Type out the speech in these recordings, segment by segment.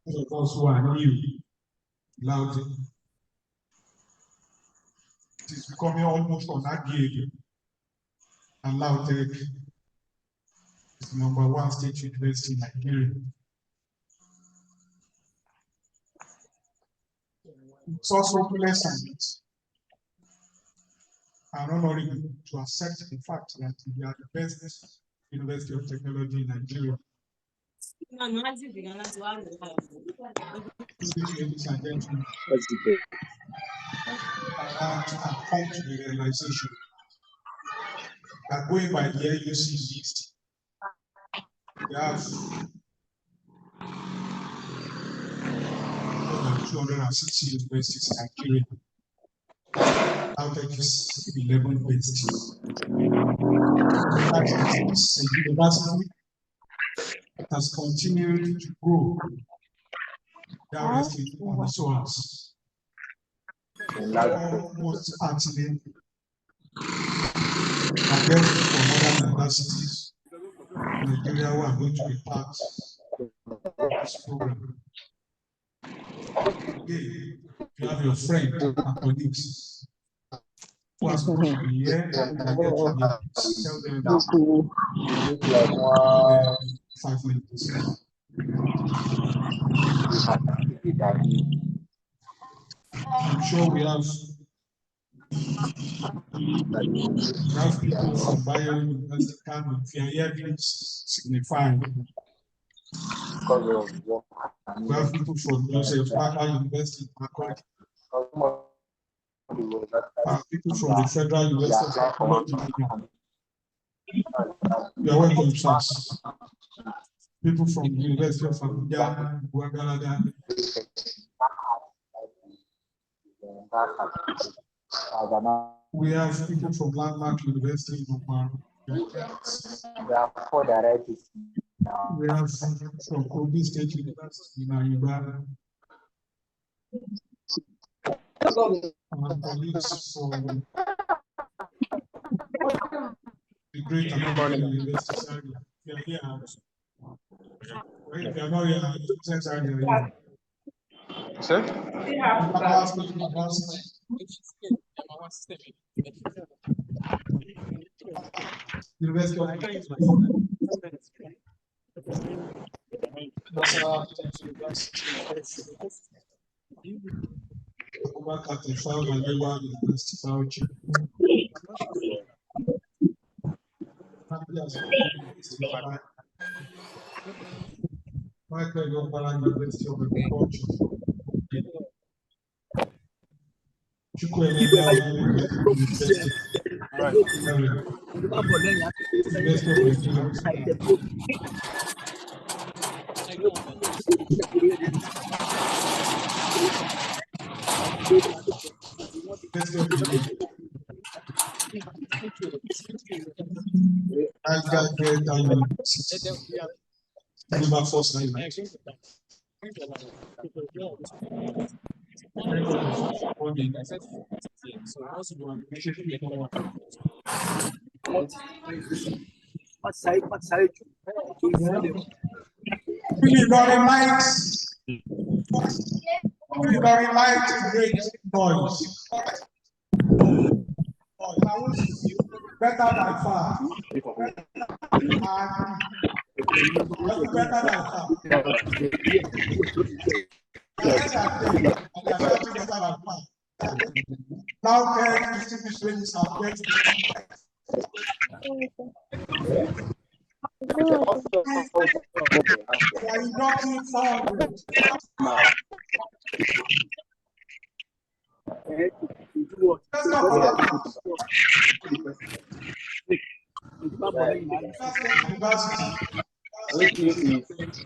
Those of us who are new, Lautech, it is becoming almost unarguable, and Lautech is the #1 state university in Nigeria. It's also pleasant and honorable to accept the fact that we are the best university of technology in Nigeria. Ladies and gentlemen, I want to come to the realization that going by the NIAS list, we have more than 260 universities in Nigeria. Lautech is 11 best. It's a university that has continued to grow. That is on its own. Almost actually against from other universities in Nigeria who are going to be part of this program. Again, you have your friend and colleagues who are supposed to be here and get to tell them that 5 minutes. I'm sure we have people from Bio University Kano. If you are here, please signify. We have people from Joseph Parker University, people from the Federal University of Technology. You are welcome, sirs. People from the University of Abuja, Guagalada. We have people from Landmark University in Oman. We have from Kobe State University in Ayuba. Our colleagues from the Great American University area. If you are here, if you are not here, Sir? University of Michael Yombala University of Agriculture. University. Very light, great noise. Better than far. Better than far. Now, distinguished are great. Are you knocking forward? State University.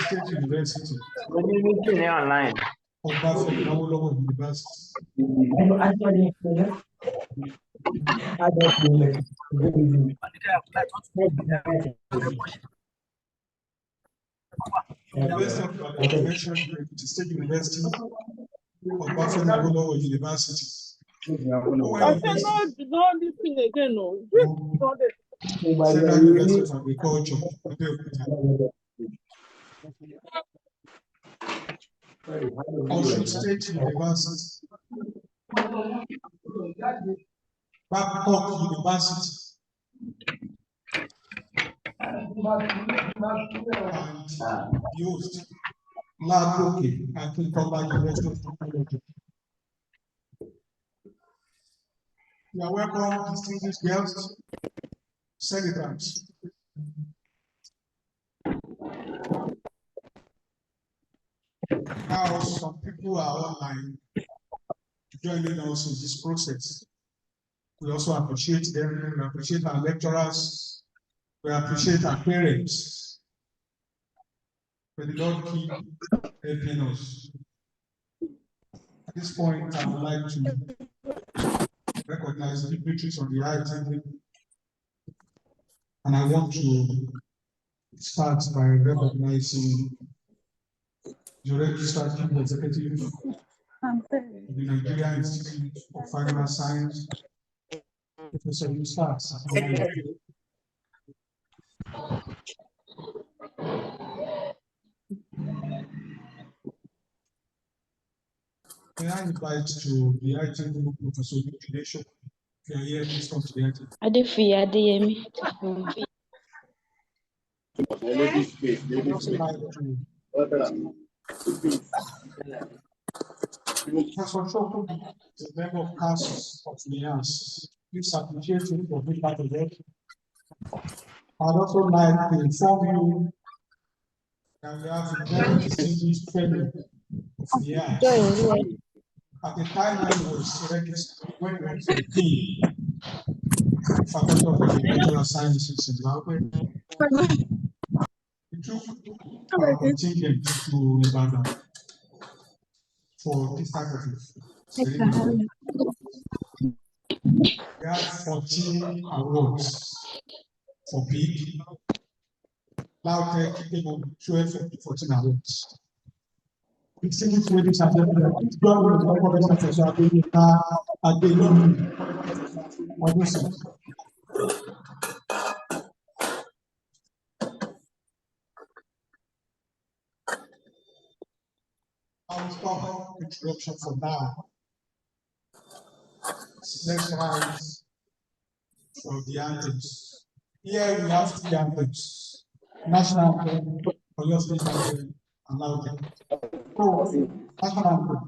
State University. Online. University. University of Ibadan mentioned the State University of Buffalo University. I said no this thing again, no. Federal University of Agriculture, Osun State University, Babcock University, and the host, Lautech, Agricultural University of Technology. You are welcome, distinguished guests, celebrants. Now, some people are online joining us in this process. We also appreciate them. We appreciate our lecturers. We appreciate our parents. May the Lord keep helping us. At this point, I would like to recognize dignitaries on the right table. And I want to start by recognizing the Registrar Chief Executive of the Nigerian Institute of Final Science, Professor Eustace. May I invite to the item Professor Eustace? If you are here, please come to the item. Adeyemi. I'd also like to Professor Choko, the member of council of NIAS. Please appreciate him for being part of it. I'd also like to inform you that we have a very distinguished fellow of NIAS. At the time when he was registered, when he was a dean, Faculty of Agricultural Sciences in Lautech, he took our contingent to Ibadan for this type of ceremony. We have 14 awards for big. Lautech came on 12 of the 14 awards. Distinguished ladies and gentlemen, join with the Professor Adeyemi Odusi. I'll stop introduction for now. Let's rise for the anthems. Here we have three anthems: national anthem, Oyo State anthem, and Lautech. So, national anthem.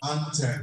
Anthem.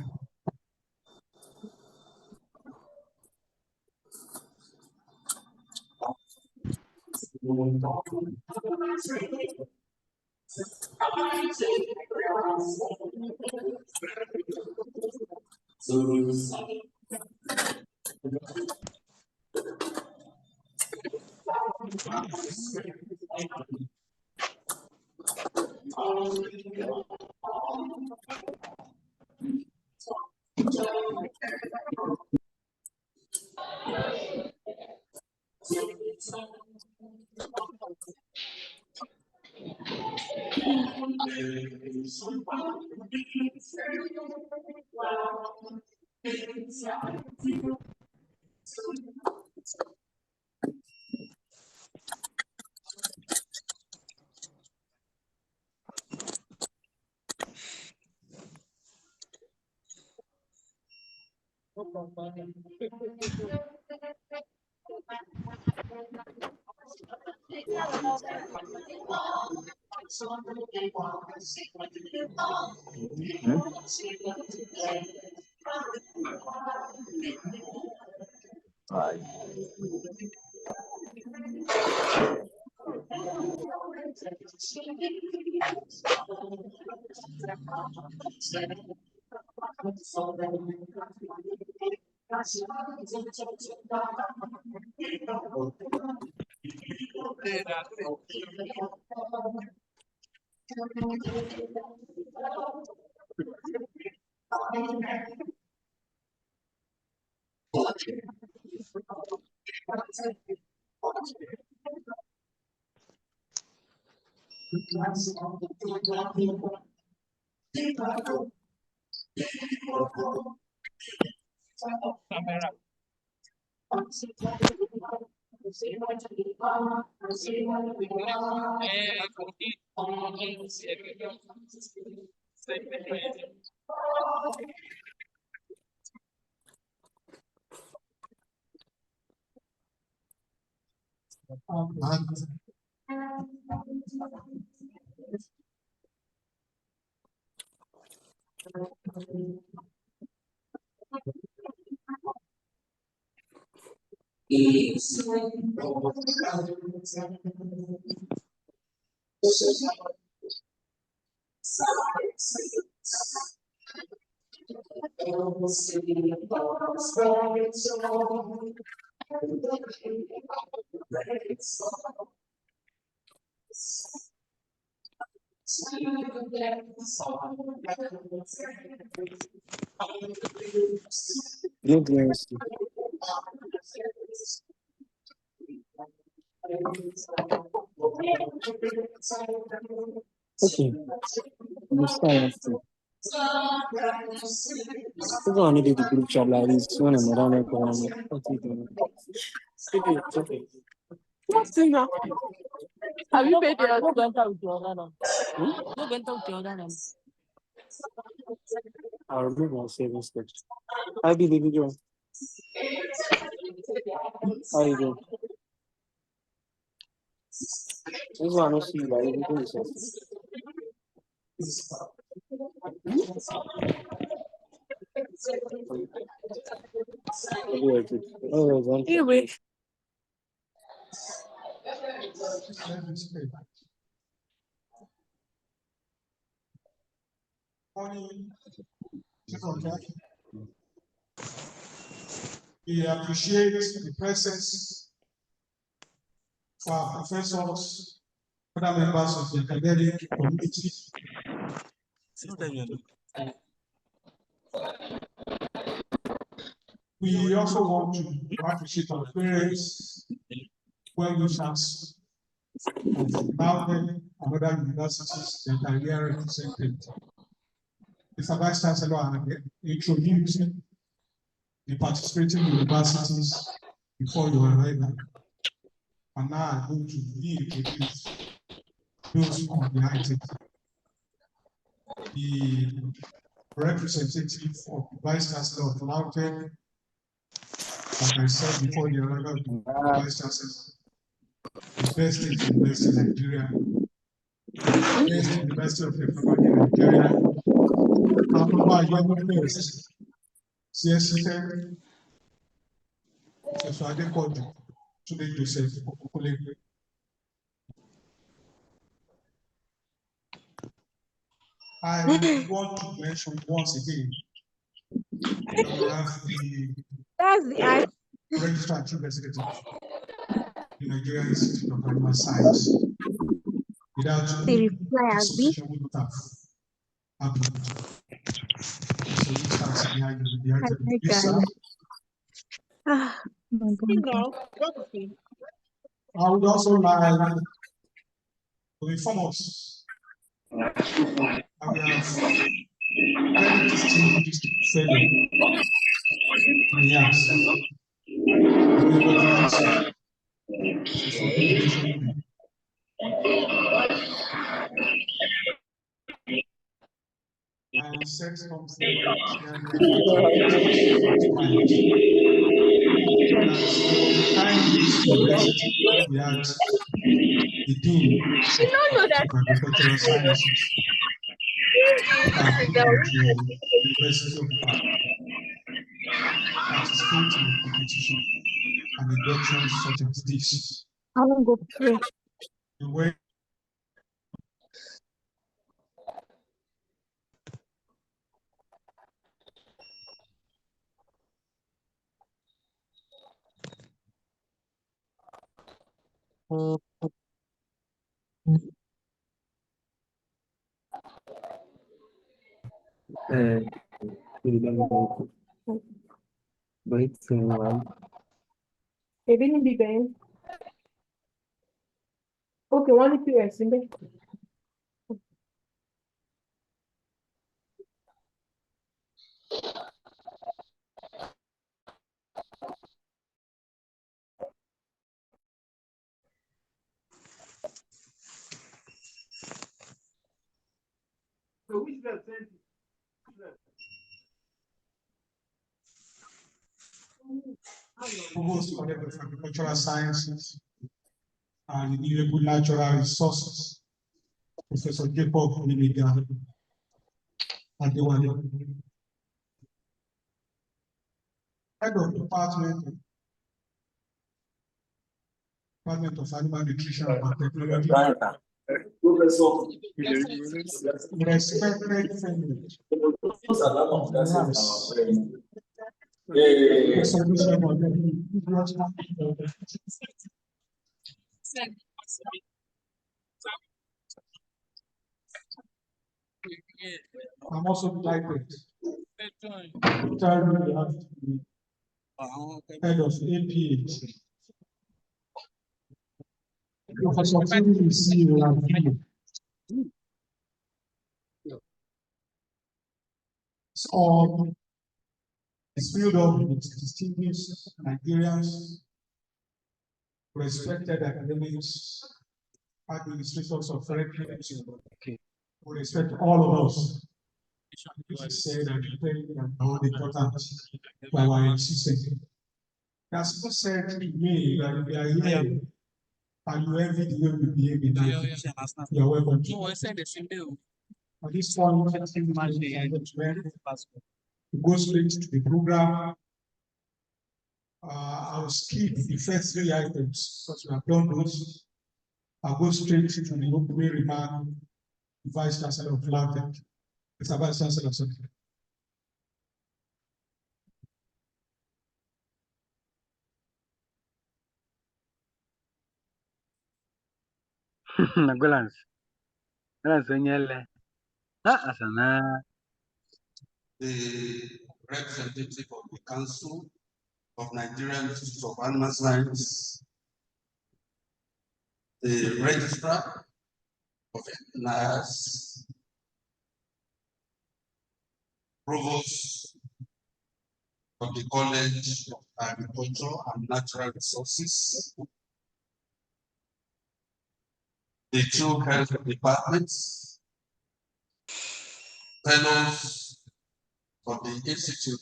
Yes. Okay. Understand. We're going to do the group chat like this. One and another. Okay. What's in there? Have you paid your rent out with your other? No rent out with your other. I'll remove my savings text. Hi, Billy. How you doing? This one, I see you. Like, you do something. Anyway. We appreciate the presence of our professors, other members of the academic community. We also want to appreciate our parents, well-wishers of Lautech and other universities that are here represented. Mr. Vice Chancellor, I introduced the participating universities before your arrival. And now I'm going to reintroduce those on the item. The representative of the Vice Chancellor of Lautech, like I said before the arrival of the Vice Chancellor, the best university in Nigeria, best university of technology in Nigeria, Anova Young Best, CSC, Professor Adekoju, Tunde Joseph Okulegbe. I want to mention once again that we have the Registrar and Chief Executive, the Nigerian Institute of Animal Science. Without the association would not have happened. So this starts behind the item. Yes, sir. I would also like to inform us that we have very distinguished fellow NIAS, a member of NIAS, for innovation. And set something that there was a time in this university when we had the dean of agricultural sciences to the University of participate in a competition and inductions such as this. I won't go pray. The way Ebi ni bi bẹ́ẹ̀. Okay, wọ́n ní POS ń bẹ̀. Provost for the agricultural sciences and renewable natural resources, Professor Jacob Olimiga Adewale. Head of Department of Animal Nutrition and Technology. Respected family of NIAS. The solution of the I'm also delighted to tell you we have the head of APH. Professor Tini is CEO and VP. So, it's filled up with distinguished Nigerians, respected academics, administrators of refuge. We respect all of us. Which is said and all the important by our system. That's what said to me that we are here and you envy the way we behave in life. You are welcome. At this point, we go straight to the program. I will skip the first three items because we have done those. I'll go straight to the opening remark, the Vice Chancellor of Lautech. Mr. Vice Chancellor, sir. Nagulans. The representative of the Council of Nigerian Institute of Animal Science, the registrar of NIAS, provost of the College of Agriculture and Natural Resources, the two health departments, fellows of the Institute,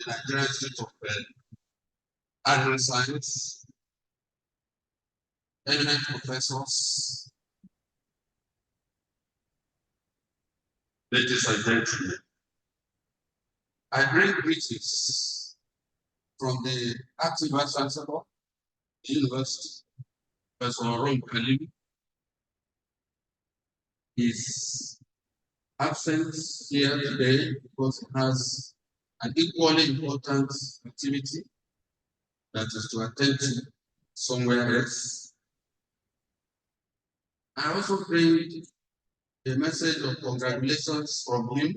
the Nigerian Institute of Animal Science, eminent professors, ladies and gentlemen, I bring greetings from the acting Vice Chancellor of the University, Professor Ron Kalim. His absence here today because he has an equally important activity that is to attend to somewhere else. I also bring a message of congratulations from him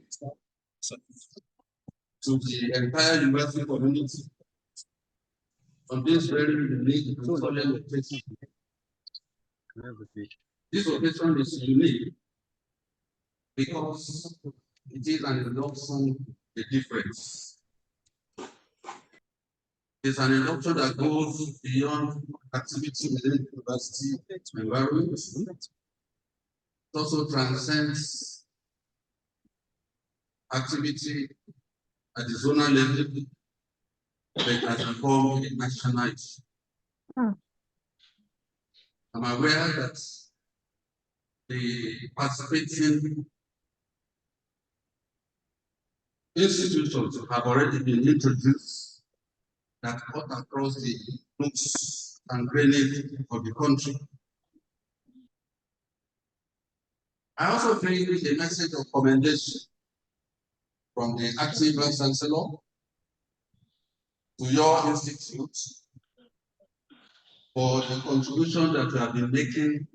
to the entire university community on this very unique and solemn occasion. This occasion is unique because it is an induction, a difference. It's an induction that goes beyond activity within the university environment. It also transcends activity at the zonal level, but it has become a national issue. I'm aware that the participating institutions have already been introduced that cut across the nooks and crannies of the country. I also bring a message of commendation from the acting Vice Chancellor to your institute for the contribution that you have been making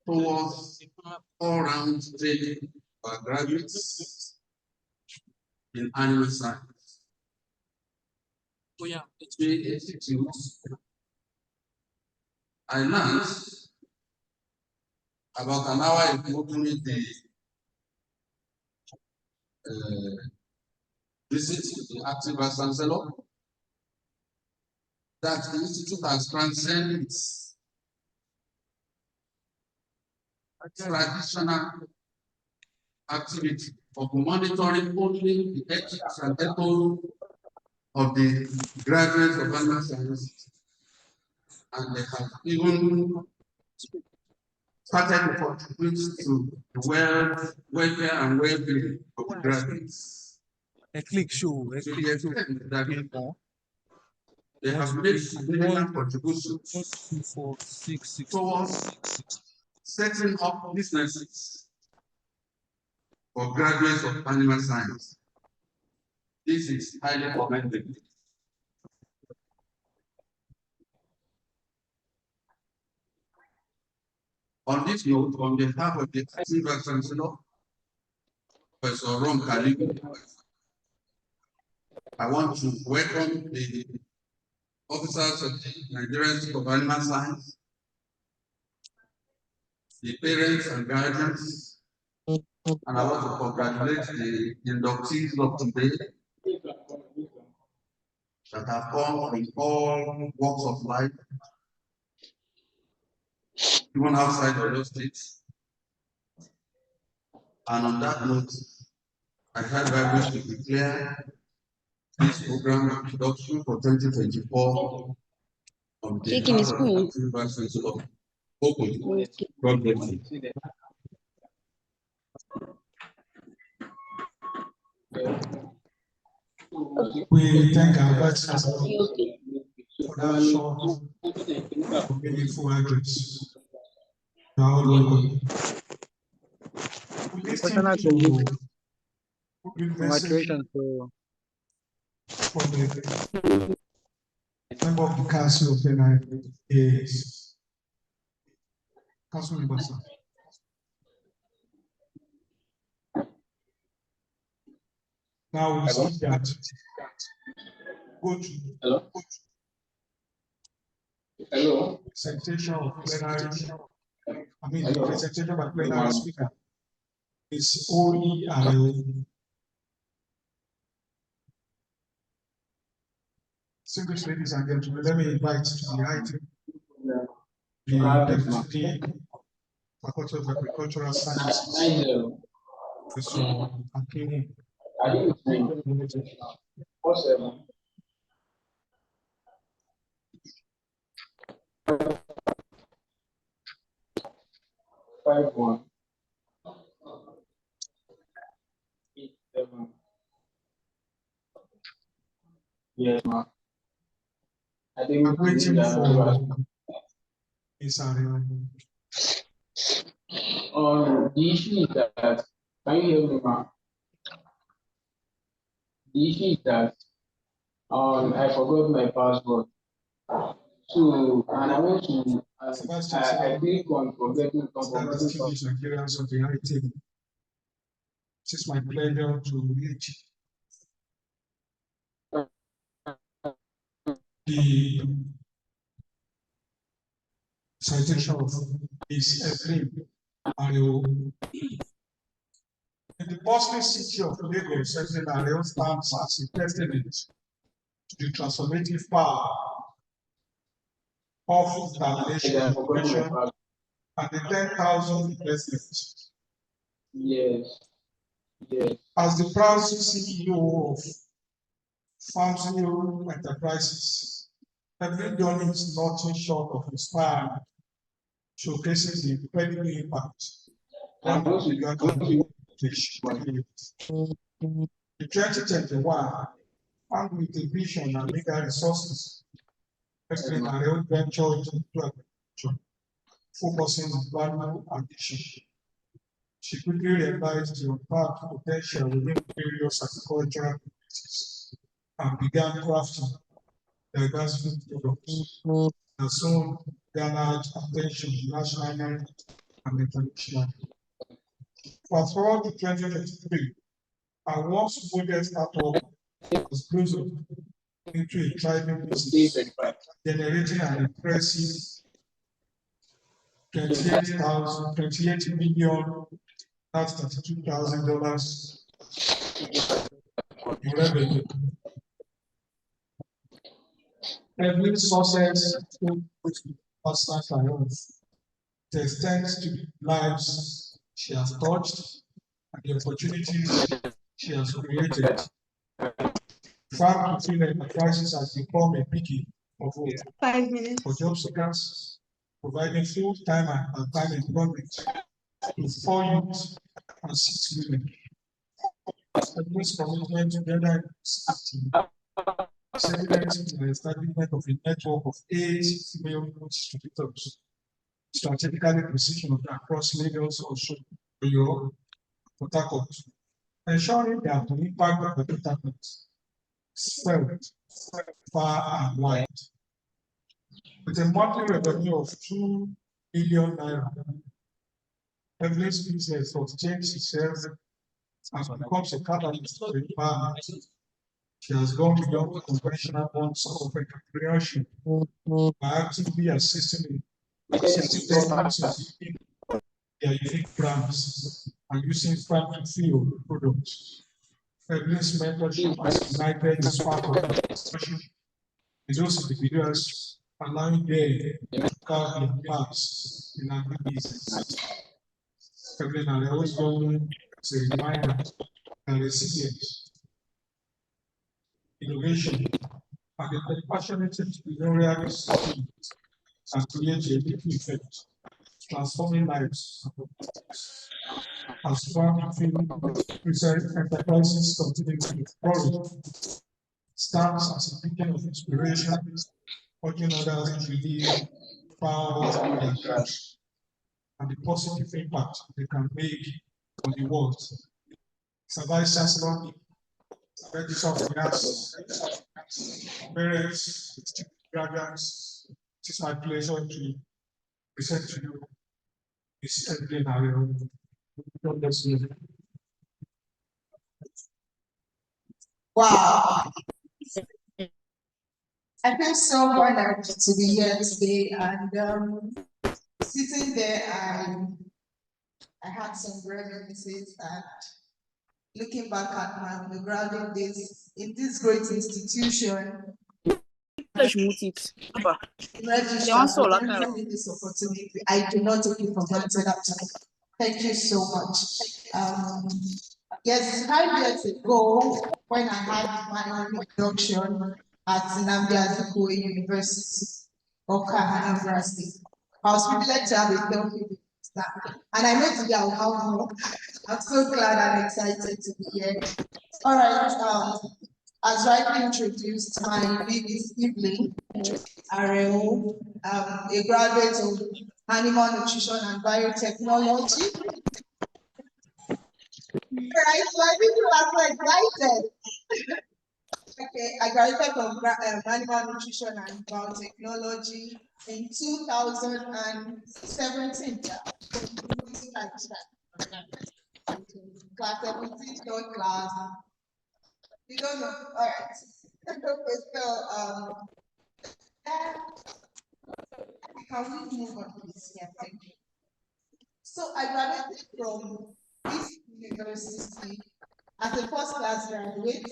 towards all-round training our graduates in animal science. The institute, I learned about an hour ago during the visit to the acting vice chancellor that the institute has transcended its traditional activity of monitoring only the ethics and ethos of the graduates of animal science, and they have even started to contribute to the welfare and well-being of the graduates. A click show. To the extent that they have made significant contributions 2, 4, 6, 6, towards setting up businesses for graduates of animal science. This is highly commendable. On this note, on behalf of the acting vice chancellor, Professor Ron Kalibu, I want to welcome the officers of the Nigerian Institute of Animal Science, the parents and guardians, and I want to congratulate the inductees of today that have come from all walks of life, even outside the state. And on that note, I hereby wish to declare this program of induction for 2024 on behalf of the acting vice chancellor open. God bless you. We thank our vice chancellor for that short, meaningful address. You are all welcome. We listen to good message Congratulations for from the member of the council of the NIAS. Council member, sir. Now we see that. Go to Hello. presentation of plenary. I mean, the presentation by plenary speaker is OERL. Distinguished ladies and gentlemen, let me invite to the item the Deputy Faculty of Agricultural Sciences, Professor Akinyi. Five, 1, 8, 7. Yes, ma'am. I think I'm waiting for this area. the issue is that, can you hear me, ma'am? The issue is that I forgot my password. So, and I went to, I click on forgetting That distinguished Nigerians of the IT. It is my pleasure to read the citation of this Ephraim Ario. In the bustling city of Lagos, Ephraim Ario stands as a testament to the transformative power of determination and the 10,000 investments. Yes. Yes. As the proud CEO of Farms New Enterprises, every journey is nothing short of inspiring, showcasing the incredible impact on the in 2021, and with the vision and legal resources, President Mario ventured into agriculture, focusing on value addition. She quickly realized the untapped potential within various agricultural communities and began crafting diverse food products that soon garnered attention nationally and internationally. Fast forward to 2023, our once modest startup was blossomed into a thriving business, generating an impressive 28 million, that's $32,000 in revenue. Every success to personal triumph. The extent to the lives she has touched and the opportunities she has created. Farm to field enterprises has become a beacon of hope 5 minutes. for job seekers, providing full-time and part-time employment to 4 youth and 6 women. This commitment to gender equality is evident in the establishment of a network of 8 female distributors, strategically positioned across Lagos, also Rio, Port Harcourt, ensuring that the impact of the development is felt far and wide. With a monthly revenue of 2 billion naira, Evelyn's business has changed itself and becomes a catalyst for empowerment. She has gone beyond the conventional bonds of entrepreneurship by actively assisting businesses in their unique brands and using farm to field products. Evelyn's mentorship has ignited the spark of entrepreneurship in those individuals, allowing them to carve their paths in our business. Evelyn, I always go as a reminder that resilience, innovation, and the compassionate entrepreneurial spirit and create a ripple effect, transforming lives. As farm to field enterprises continue to flourish, stands as a beacon of inspiration, urging others to live proud of their dreams and the positive impact they can make on the world. Vice Chancellor, Registrar of NIAS, parents, student graduates, it is my pleasure to present to you Ms. Evelyn Ariel. God bless you. Wow. I feel so honored to be here today, and sitting there, I had some reminiscences, and looking back at my undergraduate days in this great institution, registrar for giving me this opportunity. I do not take it for granted at all. Thank you so much. Yes, 5 years ago, when I had my own induction at Nnamdi Azikiwe University, Oka, Anambra State, I was privileged to have a selfie staff, and I know today I'll have more. I'm so glad and excited to be here. All right, as rightly introduced, my name is Evelyn Ariel, a graduate of Animal Nutrition and Biotechnology. Right, so I think you are so excited. Okay, I graduated from Animal Nutrition and Biotechnology in 2017. Class 17, third class. You don't know? All right. Okay, so can we move on, please? Yeah, thank you. So I graduated from this university as a first class graduate.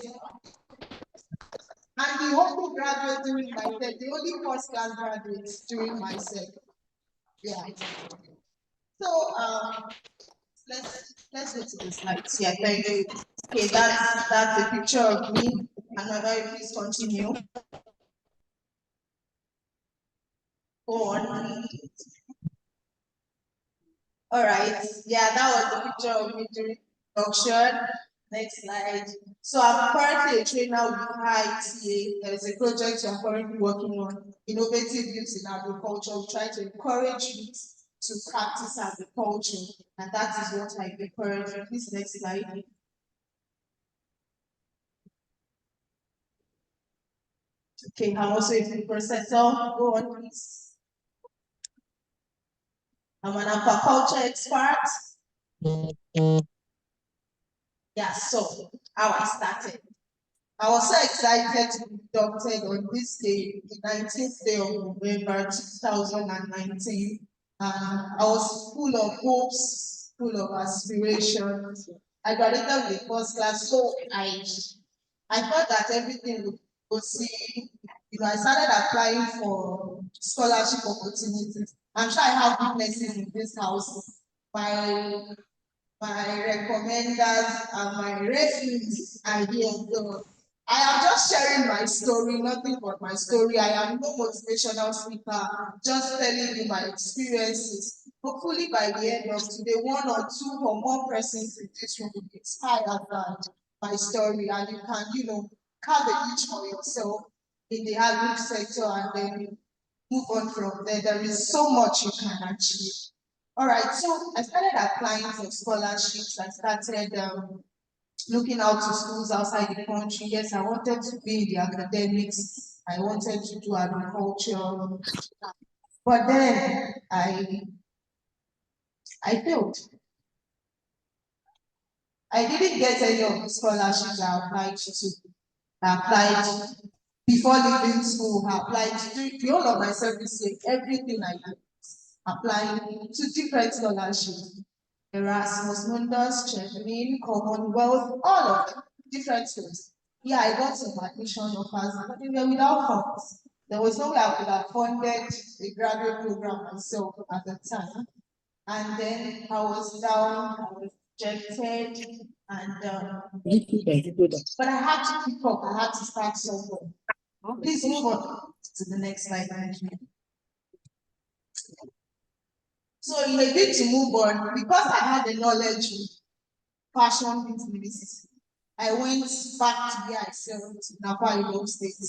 And the only graduate during my set, the only first class graduates during my set. Yeah. So let's go to the slides. Yeah, thank you. Okay, that's a picture of me. Another, please continue. Go on. All right. Yeah, that was the picture of me during production. Next slide. So I'm currently a trainer with IITA. There is a project I'm currently working on, innovative youth in agriculture. We try to encourage youth to practice agriculture, and that is what I do currently. Please, next slide. Okay, I'm also a food processor. Go on, please. I'm an aquaculture expert. Yeah, so how I started. I was so excited to be inducted on this day, the 19th day of November 2019. I was full of hopes, full of aspirations. I graduated with first class, so I thought that everything would go see. I started applying for scholarship opportunities. I'm sure I have witnesses in this house. My recommenders and my refuge idea. So I am just sharing my story, nothing but my story. I am no motivational speaker, just telling you my experiences. Hopefully, by the end of today, one or two or more persons in this room will be inspired by my story, and you can, carve a niche for yourself in the agri sector and then move on from there. There is so much you can achieve. All right, so I started applying for scholarships. I started looking out to schools outside the country. Yes, I wanted to be in the academics. I wanted to do agriculture, but then I failed. I didn't get any of the scholarships I applied to. I applied before leaving school. I applied to the whole of my service, everything I did, applying to different scholarships. Erasmus Mundus, Chevening, Commonwealth, all of them, different schools. Yeah, I got some admission offers, but they were without funds. There was no way I could have funded a graduate program myself at the time. And then I was down, I was rejected, and but I had to keep up, I had to start somewhere. Please move on to the next slide. So in a bid to move on, because I had the knowledge of fashion business, I went back to where I served in Akwa Ibom State,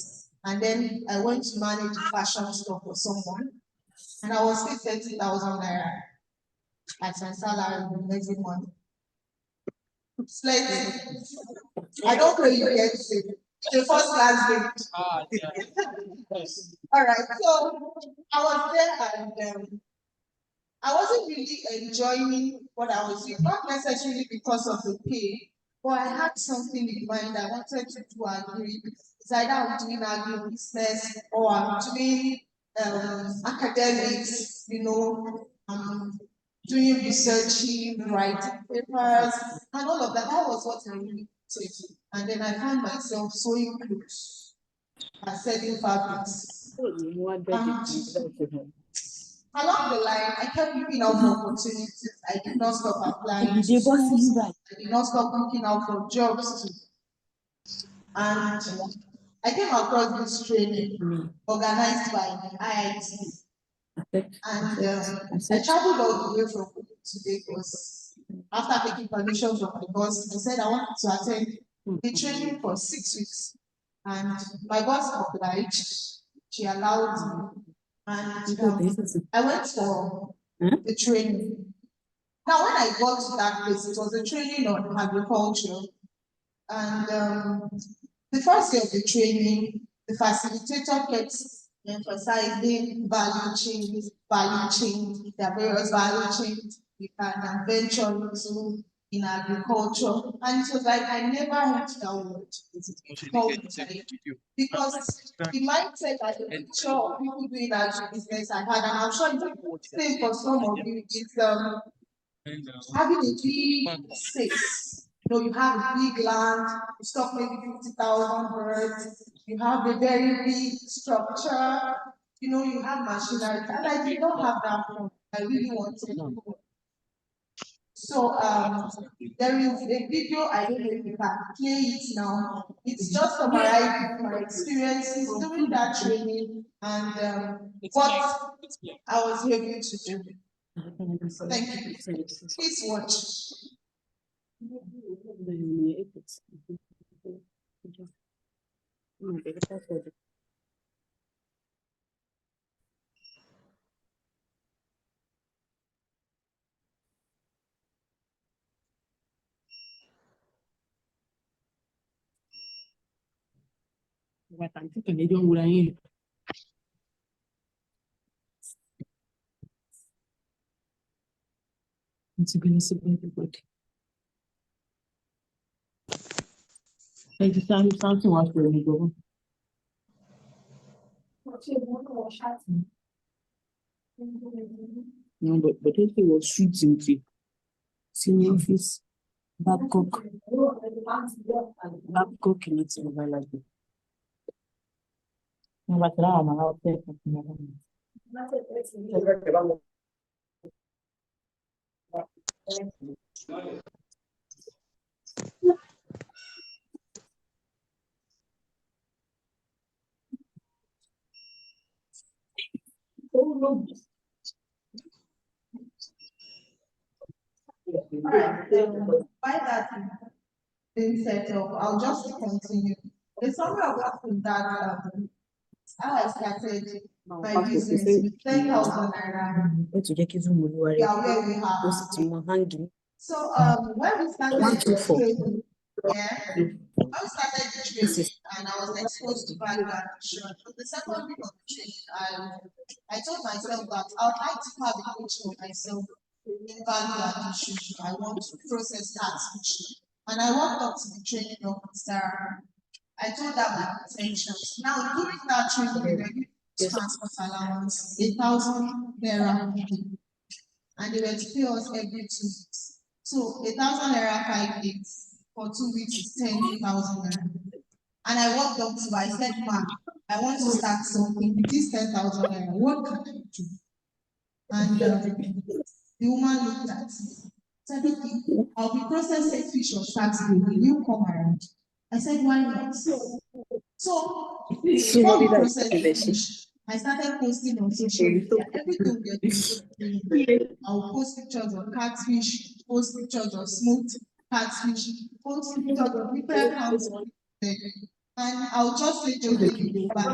and then I went to manage a fashion store for someone, and I was paid 30,000 naira as my salary every month. Slightly. I don't know you get it. The first class grade. All right, so I was there and I wasn't really enjoying what I was doing, not necessarily because of the pay, but I had something in mind. I wanted to do agri. It's either I'm doing agri business or I'm doing academics, doing researching, writing papers, and all of that. That was what I really wanted. And then I found myself sewing clothes and selling fabrics. Along the line, I kept looking out for opportunities. I did not stop applying to schools. I did not stop looking out for jobs too. And I came across this training organized by IIT. And I traveled all the way from to Lagos. After taking permission from my boss, I said I wanted to attend the training for 6 weeks. And my boss obliged. She allowed me. And I went for the training. Now, when I got to that place, it was a training on agriculture. And the first day of the training, the facilitator kept emphasizing value chain, there are various value chains you can venture into in agriculture. And it was like I never heard that word because the mindset that the picture of people doing agri business I had, and I'm sure it's the same for some of you, is having a big space. You have a big land, you stock maybe 50,000 birds, you have a very big structure, you have machinery, and I did not have that one. I really wanted to. So there is a video, I don't know if you can play it now. It's just summarizing my experiences during that training and what I was able to do. Thank you. Please watch. It's Something was really good. No, but if it was shooting to senior office, Babcock in its available. No, but now I'm out there. By that being set up, I'll just continue. The summary of what is that how I started my business with 10,000 naira. Yeah, where we have. So when we started the trading, yeah, when we started the trading and I was exposed to value addition, for the second week of the trading, I told myself that I would like to have a coach for myself in value addition. I want to process that switch. And I walked up to the training officer. I told her my intentions. Now, during that training, we were given transport allowance, 8,000 naira, and they were to pay us every 2 weeks. So 1,000 naira 5 days for 2 weeks is 10,000 naira. And I walked up to her, I said, "Ma, I want to start something with this 10,000 naira. What can I do?" And the woman looked at me, said, "Okay, I'll be processing fish on Saturday. Will you come around?" I said, "Why not?" So before we process the fish, I started posting on social media. Everything we are doing, I'll post pictures of catfish, post pictures of smoked catfish, post pictures of different kinds of fish. And I'll just say jokingly, on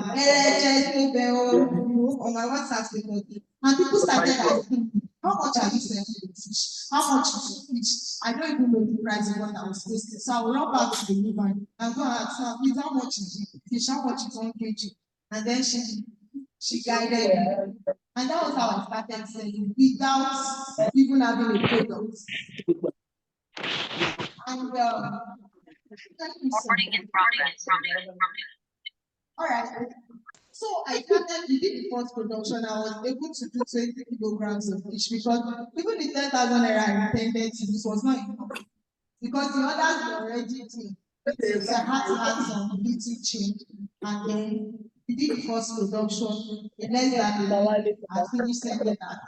my WhatsApp status, and people started asking me, "How much are you selling the fish? How much is the fish?" I don't even know the price of what I was posting. So I'll run back to the woman and go and ask her, "Please, how much is the fish? How much is 1 kg?" And then she guided me. And that was how I started selling without even having a product. And thank you so much. All right. So I started, we did the first production. I was able to do 20 kilograms of fish because even the 10,000 naira I intended to, this was not enough. Because the others were already doing. So I had to add some little change. And then we did the first production. In less than a week, I finished selling that.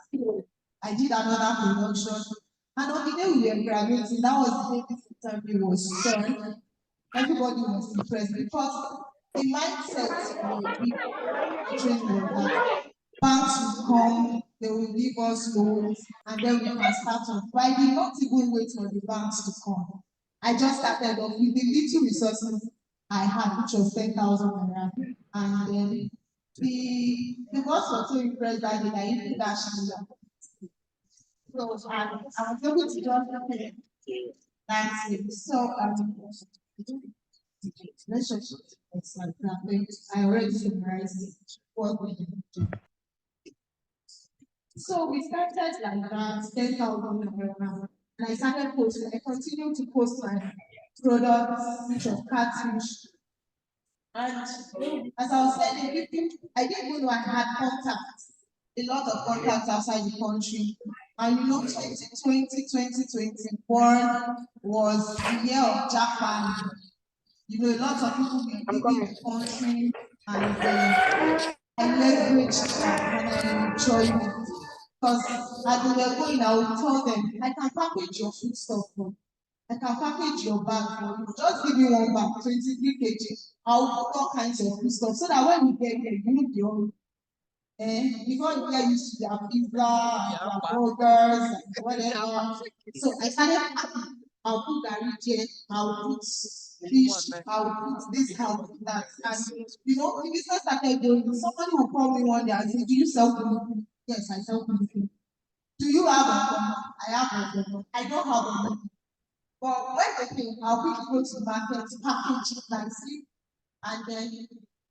I did another production. And on the day we were graduating, that was the day this interview was done. Everybody was impressed because the mindset of people training was that banks will come, they will give us loans, and then we can start off. But I did not even wait for the banks to come. I just started off with the little resources I had, which was 10,000 naira. And then the boss was so impressed that day that he did that. So I was able to just pay. That's it. So let's just it's like that. I already summarized what we do. So we started like that, 10,000 naira. And I started posting. I continued to post my products, which was catfish. And as I was saying, I didn't even know I had contacts, a lot of contacts outside the country. And 2020, 2021 was the year of Japan. A lot of people were leaving the country and I leveraged that and I enjoyed it. Because as they were going, I would tell them, I can package your food stuff for you. I can package your bag for you. Just give me one bag, 23 kg. I'll put all kinds of food stuff so that when you get there, you won't be hungry. Before you get used to their pizza, their burgers, and whatever. So I started packing. I'll put Gary here, I'll put fish, I'll put this, I'll put that. And the business started going. Somebody will call me one day and say, "Do you sell food?" Yes, I sell food. Do you have a phone? I have a phone. I don't have a phone. But when they came, I'll quickly go to the market, package it nicely, and then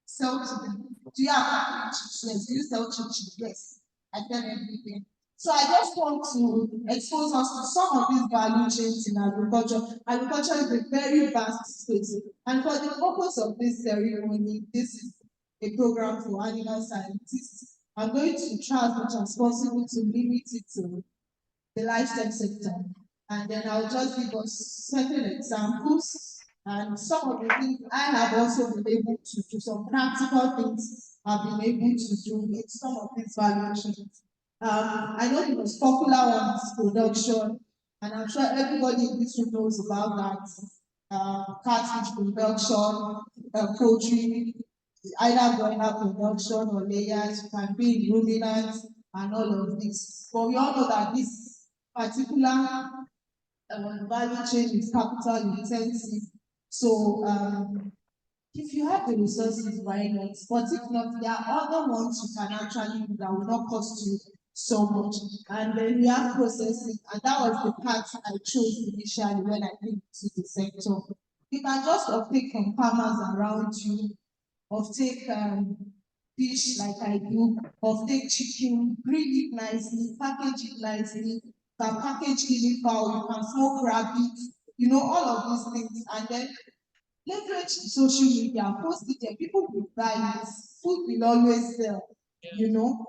sell to them. Do you have package? Yes. Do you sell chicken? Yes. I sell everything. So I just want to expose us to some of these value chains in agriculture. Agriculture is a very vast space. And for the purpose of this ceremony, this is a program for animal scientists. I'm going to try as much as possible to limit it to the livestock sector. And then I'll just give us certain examples and some of the things I have also been able to do, some practical things I've been able to do in some of these value chains. I know the most popular one is production, and I'm sure everybody in this room knows about that. Catfish production, poultry, either broiler production or layers, you can be in ruminants and all of this. But we all know that this particular value chain is capital intensive. So if you have the resources, why not? But if not, there are other ones you can actually do that will not cost you so much. And then we have processing, and that was the part I chose initially when I came to the sector. You can just uptake from farmers around you, uptake fish like I do, uptake chicken, grill it nicely, package it nicely, you can package guinea fowl, you can smoke rabbit, you know, all of these things, and then leverage social media, post it there, people will buy it, food will always sell, you know,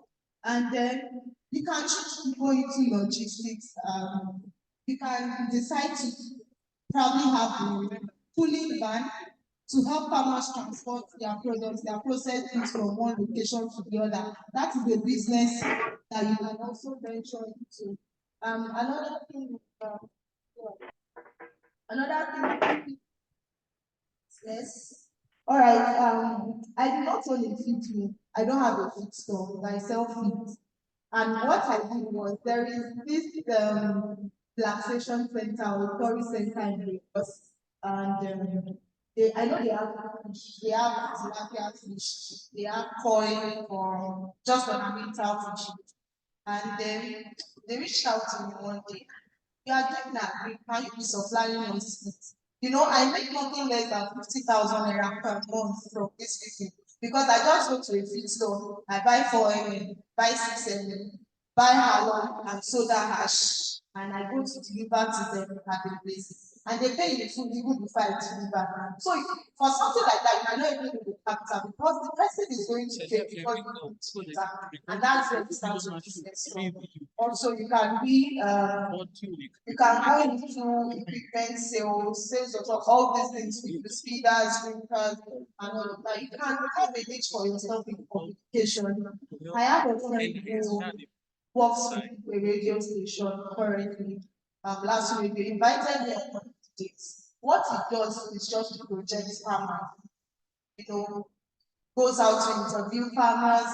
and then you can choose to go into logistics. You can decide to probably have a pulling van to help farmers transport their products, their processed things from one location to the other. That is a business that you can also venture into. Another thing, yes. All right. I do not own a feed mill. I don't have a feed store. I sell feed. And what I did was there is this relaxation center or tourist center in Lagos, and I know they have fish, they have tilapia fish, they have koi for just ornamental fish, and then they reached out to me one day. You are doing that, can you be supplying us feed? You know, I make nothing less than 50,000 naira per month from this feed because I just go to a feed store, I buy 4 buy 6 buy halon and soda hash, and I go to deliver to them at the place. And they pay the food even before I deliver. So for something like that, you cannot even do the capital because the person is going to pay because you need to do that. And that's where we start to business from. Also, you can be you can go into equipment sales of all these things with the speeders, drinkers, and all of that. You can have a niche for yourself in communication. I have a friend who works with a radio station currently. Last week they invited me on dates. What he does is just to project farmers, you know, goes out to interview farmers,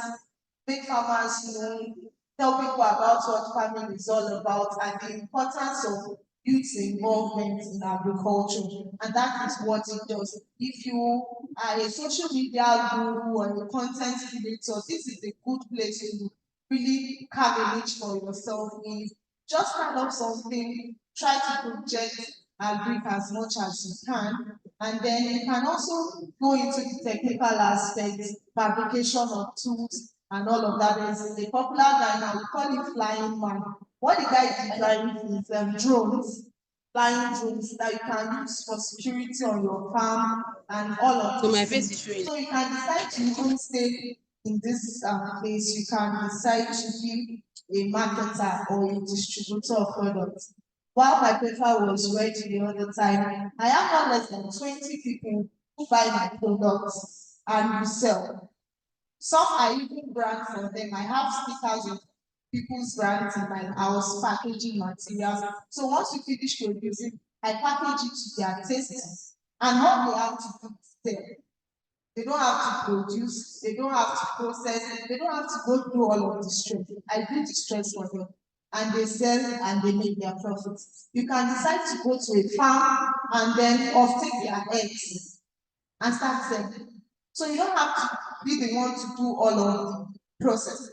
make farmers know, tell people about what farming is all about and the importance of youth involvement in agriculture. And that is what it does. If you are a social media guru or a content creator, this is a good place to really have a niche for yourself in. Just start up something, try to project agri as much as you can, and then you can also go into the technical aspects, fabrication of tools, and all of that. There's a popular guy now, we call it Flying Man. What the guy is flying is drones, flying drones that you can use for security on your farm and all of So my these face things. is showing. So you can decide to even stay in this place. You can decide to be a marketer or a distributor of products. While my paper was ready the other time, I have not less than 20 people who buy my products and resell. Some I even brand for them. I have stickers with people's brands in my house, packaging materials. So once you finish producing, I package it to their taste. And all they have to do is sell. They don't have to produce, they don't have to process, they don't have to go through all of the stress. I do the stress for them. And they sell and they make their profits. You can decide to go to a farm and then offtake their eggs and start selling. So you don't have to be the one to do all of the process.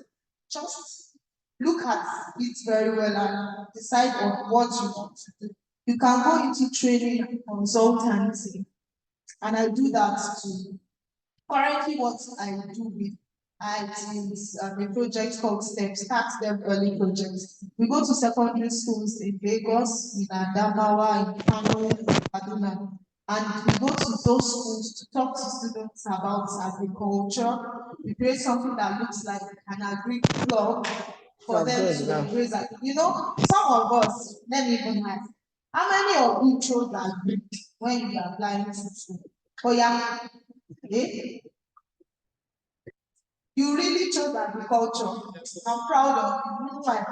Just look at it very well and decide on what you want to do. You can go into training and consultancy, and I do that too. Currently, what I do with It is a project called STEM, Start Them Early Projects. We go to secondary schools in Lagos, in Adamawa, in Kano, Kaduna, and we go to those schools to talk to students about agriculture. We create something that looks like an agri club for them to raise. You know, some of us, let me even ask, how many of you chose agri when you are applying to school? Oh yeah, eh? You really chose agriculture. I'm proud of you. Fine.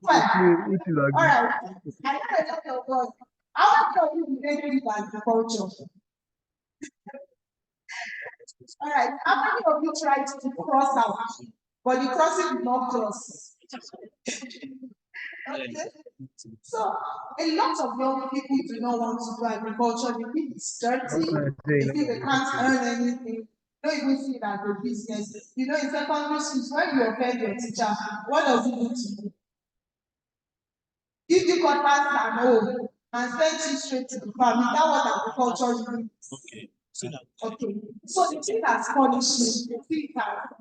Fine. All right. I know a lot of us. How much of you really do agriculture? All right. How many of you tried to cross out, but the crossing did not cross? Okay. So a lot of young people do not want to do agriculture. They feel it's dirty. They feel they can't earn anything. Don't even see it as a business. You know, in secondary schools, when you offend your teacher, what does he do to you? Give you cutlass and hoe and send you straight to the farm. Is that what agriculture is? Okay. So the thing that's punishing, the thing that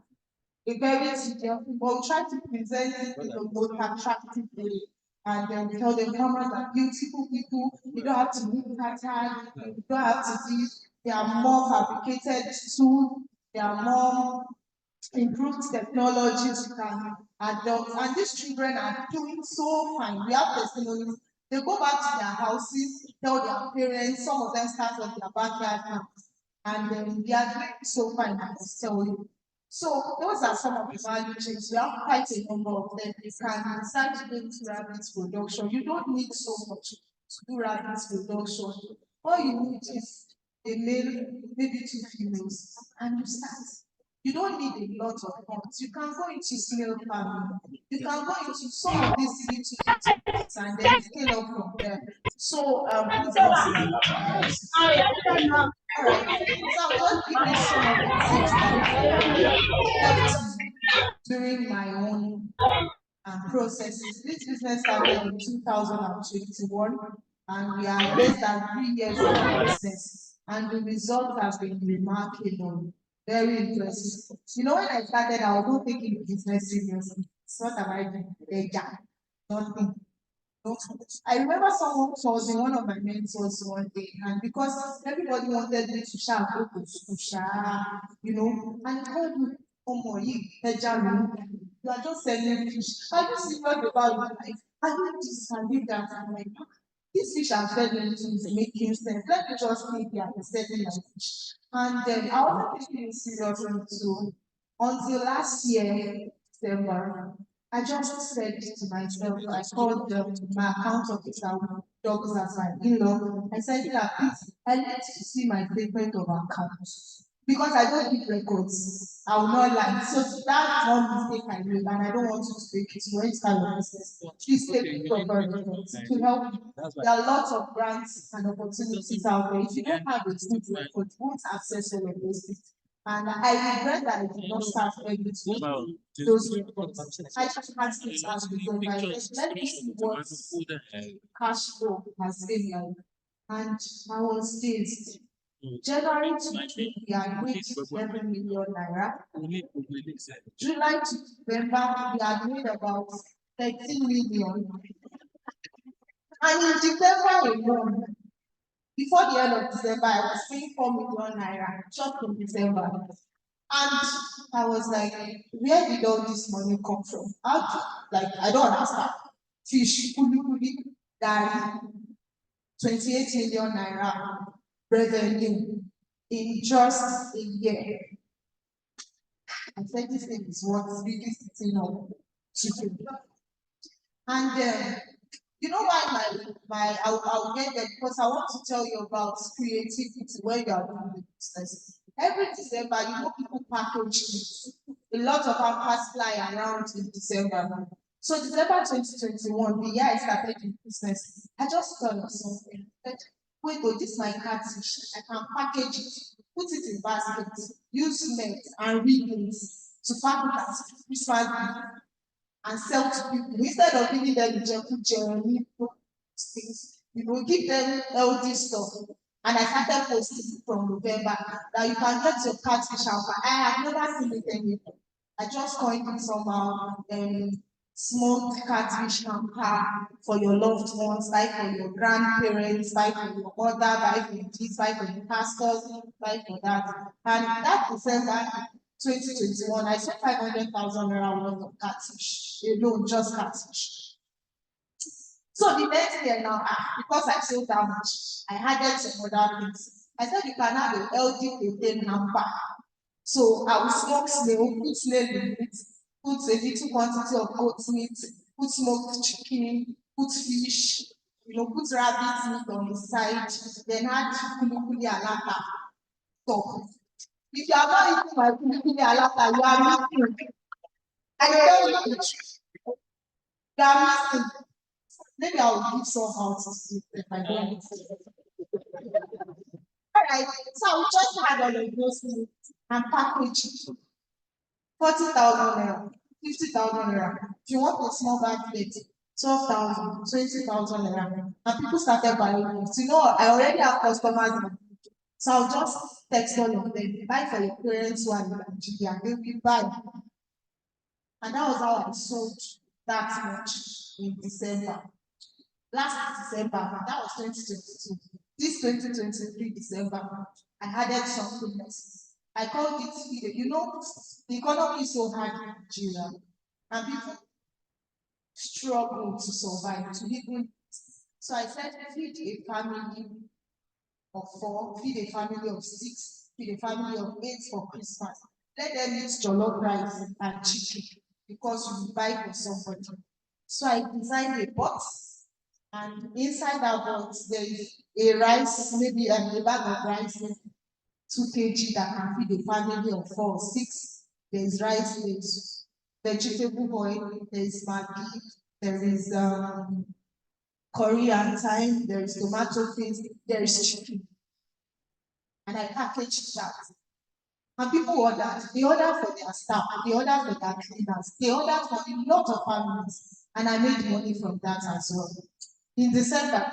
a very serious, but try to present it in the most attractive way. And then we tell them farmers are beautiful people, you don't have to move that hard, you don't have to do, they are more fabricated tools, they are more improved technologies you can adopt. And these children are doing so fine. We have testimonies. They go back to their houses, tell their parents, some of them start with their backyard farms, and they are doing so fine, I can tell you. So those are some of the value chains. We have quite a number of them. You can decide to go into rabbit production. You don't need so much to do rabbit production. All you need is a male, maybe 2 females, and you start. You don't need a lot of funds. You can go into snail farming. You can go into some of these little things and then scale up from there. So please all right. So I'll just give you some of the tips that helped me during my own processes. This business started in 2021, and we are less than 3 years into business, and the result has been remarkable, very impressive. You know, when I started, I was not taking business seriously. It's not about a job, nothing. I remember someone was in one of my mentors one day, and because everybody wanted me to shout, go to school, you know, and I told me, oh my, you are just selling fish. Are you serious about your life? Are you this and do that? I'm like, this fish are fed into is making sense. Let me just stay here and selling my fish. And then I wasn't taking it seriously until last year, December. I just said to myself, I called my account officer, dogs as my in-law. I said, yeah, please, I need to see my statement of account because I don't keep records. I will not lie. So that's one mistake I made, and I don't want you to take it. When it's kind of business, please take it proper records to help you. There are lots of grants and opportunities out there. If you don't have a good record, you won't access all of those things. And I regret that I did not start early to those reports. I just had to ask before my let me see what cash flow has been like. And I was dazed. January to we are made 11 million naira. July to November, we are made about 13 million. And in December alone, before the end of December, I was paying 4 million naira just in December. And I was like, where did all this money come from? I don't understand. Fish, kuli, dari, 28 million naira revenue in just a year. I said this thing is what's really sitting on chicken. And you know why I'll get there because I want to tell you about creativity when you are doing the business. Every December, you know, people package gifts. A lot of our pass fly around in December. So December 2021, the year I started in business, I just thought of something. Wait, oh, this is my catfish. I can package it, put it in baskets, use net and ribbons to pack it as Christmas gift and sell to people instead of giving them the things, you know, give them healthy stuff. And I started posting from November that you can get your catfish hamper. I have never seen it anywhere. I just coined it somehow. Smoked catfish hamper for your loved ones, buy for your grandparents, buy for your mother, buy for this, buy for the pastors, buy for that. And that December 2021, I spent 500,000 naira worth of catfish alone, just catfish. So the next year now, because I sold that much, I added some other things. I said you can have a healthy protein hamper. So I will smoke snail, put snail in it, put a little quantity of goat meat, put smoked chicken, put fish, put rabbit meat on the side, then add kulikuli alata. So if you are not eating my kulikuli alata, you are missing. I tell you the truth. You are missing. Maybe I will give some out to see if I don't. All right, so I will just add all of those things and package it. 40,000 naira, 50,000 naira. If you want a small bag plate, 12,000, 20,000 naira. And people started buying it. I already have customers. So I'll just text all of them, buy for your parents who are in Nigeria, they will buy. And that was how I sold that much in December. Last December, that was 2022. This 2023 December, I added something else. I called it video. The economy is so hard in Nigeria, and people struggle to survive, to even. So I said, feed a family of 4, feed a family of 6, feed a family of 8 for Christmas. Let them eat jollof rice and chicken because you will buy for somebody. So I designed a box, and inside that box there is a rice, maybe a bag of rice, 2 kg that can feed a family of 4 or 6. There is rice, there is vegetable oil, there is maggi, there is curry and thyme, there is tomato paste, there is chicken. And I packaged that. And people ordered. They ordered for their staff, they ordered for their cleaners, they ordered for a lot of families. And I made money from that as well. In December,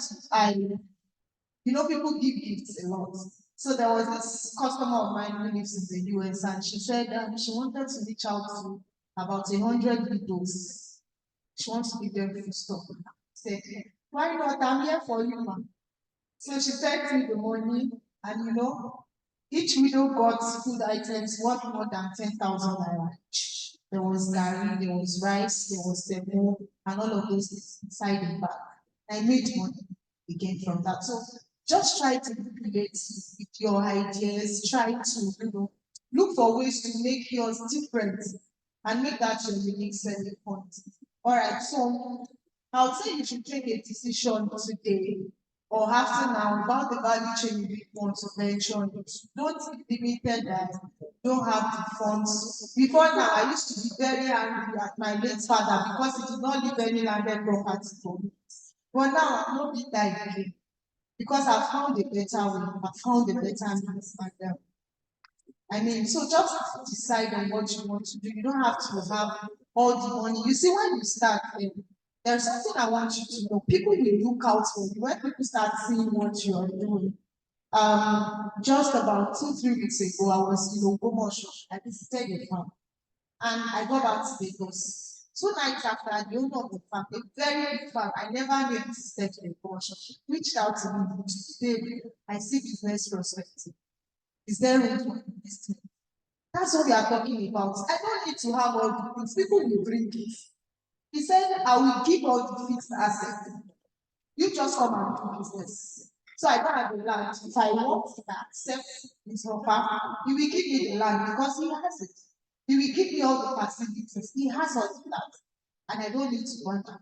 people give gifts a lot. So there was this customer of mine who lives in the US, and she said she wanted to reach out to about 100 widows. She wants to give them food stuff. I said, why not? I'm here for you, man. So she sent me the money, and each widow got food items worth more than 10,000 naira. There was gari, there was rice, there was semo, and all of those things inside the bag. I made money again from that. So just try to be creative with your ideas. Try to look for ways to make yours different and make that your unique selling point. All right, so I would say you should take a decision today or after now about the value chain you want to mention. Don't be limited that don't have the funds. Before now, I used to be very angry at my late father because he did not leave any landed property for me. But now I'm not being that again because I found a better way. I found a better means. So just decide on what you want to do. You don't have to have all the money. You see, when you start, there's something I want you to know. People will look out for you when people start seeing what you are doing. Just about 2-3 weeks ago, I was in Ogbomoso. I visited a farm, and I got back to Lagos. 2 nights after, the owner of the farm, a very big farm, I never knew existed in Ogbomoso, reached out to me. Today, I see business perspective. Is there room for investment? That's what we are talking about. I don't need to have all the things. People will bring it. He said, I will give all the fixed assets. You just come and do business. So I don't have the land. If I want to accept his offer, he will give me the land because he has it. He will give me all the facilities. He has all of that. And I don't need to wonder.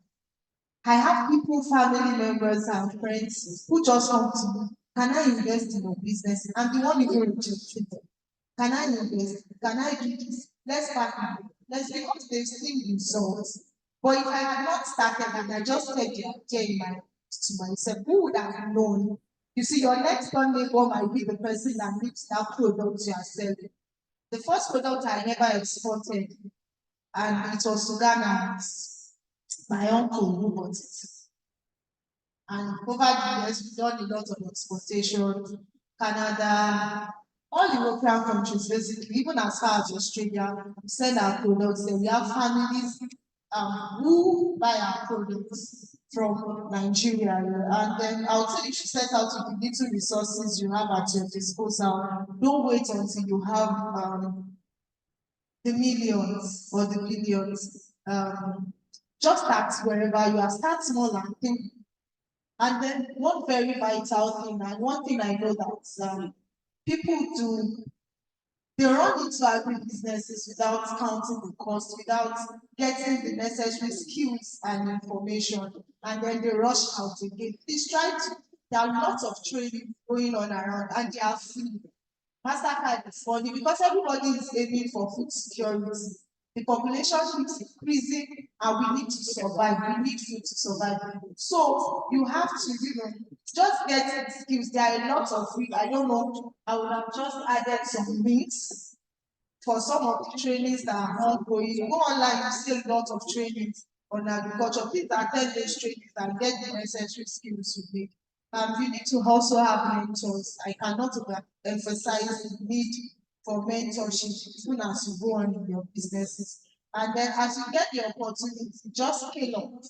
I have people, family members, and friends who just come to me. Can I invest in your business? I'm the one who rejected them. Can I invest? Can I do this? Let's partner. Let's because they've seen results. But if I had not started and I just said the idea to myself, who would have known? You see, your next door neighbor might be the person that makes that product you are selling. The first product I ever exported, and it was to Ghana. My uncle who bought it. And over the years, we've done a lot of exportation, Canada, all European countries, basically, even as far as Australia, we send our products there. We have families who buy our products from Nigeria. And then I would say you should set out with the little resources you have at your disposal. Don't wait until you have the millions or the billions. Just start wherever you are, start small and think. And then one very vital thing, and one thing I know that people do, they run into agribusinesses without counting the cost, without getting the necessary skills and information, and then they rush out again. Please try to, there are lots of training going on around, and they are free. MasterCard is funny because everybody is aiming for food security. The population keeps increasing and we need to survive. We need food to survive. So you have to, just get skills. There are a lot of free. I don't know. I would have just added some links for some of the trainings that are ongoing. You go online, you see a lot of trainings on agriculture. Please attend those trainings and get the necessary skills you need. You need to also have mentors. I cannot emphasize the need for mentorship even as you go on in your businesses. And then as you get the opportunity, just scale up.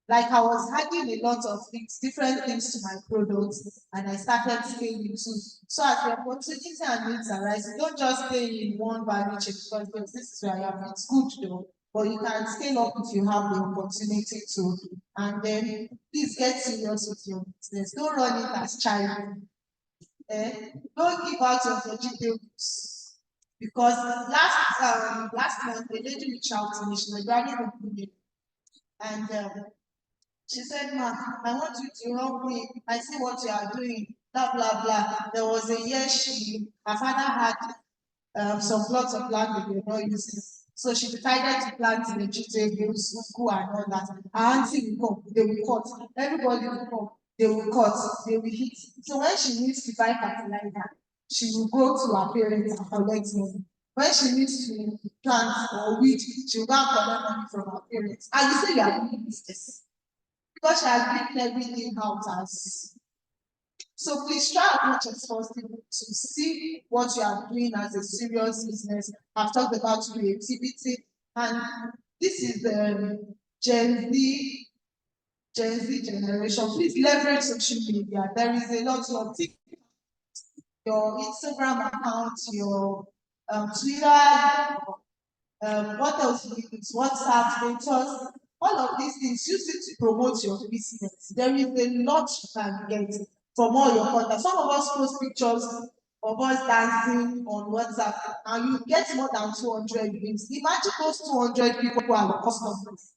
Like I was adding a lot of things, different things to my products, and I started scaling too. So as the opportunity and needs arise, you don't just stay in one value chain because this is where I am. It's good though, but you can scale up if you have the opportunity to. And then please get serious with your business. Don't run it as child. Don't give out your vegetables because last month the lady reached out to me. She was graduating and she said, "Ma, I want you to help me. I see what you are doing. Blah blah blah." There was a year her father had some plots of land that they were not using. So she decided to plant vegetables, school and all that. Her auntie will come, they will cut. Everybody will come, they will cut, they will hit. So when she needs to buy fertilizer, she will go to her parents and collect money. When she needs to plant or weed, she will go and collect money from her parents. And you say you are doing business. Because she has written everything out as. So please try as much as possible to see what you are doing as a serious business. I've talked about creativity, and this is the Gen Z generation. Please leverage social media. There is a lot of your Instagram account, your Twitter, what else you use, WhatsApp, status, all of these things, use it to promote your business. There is a lot you can get from all your content. Some of us post pictures of us dancing on WhatsApp and you get more than 200 views. Imagine those 200 people who are your customers.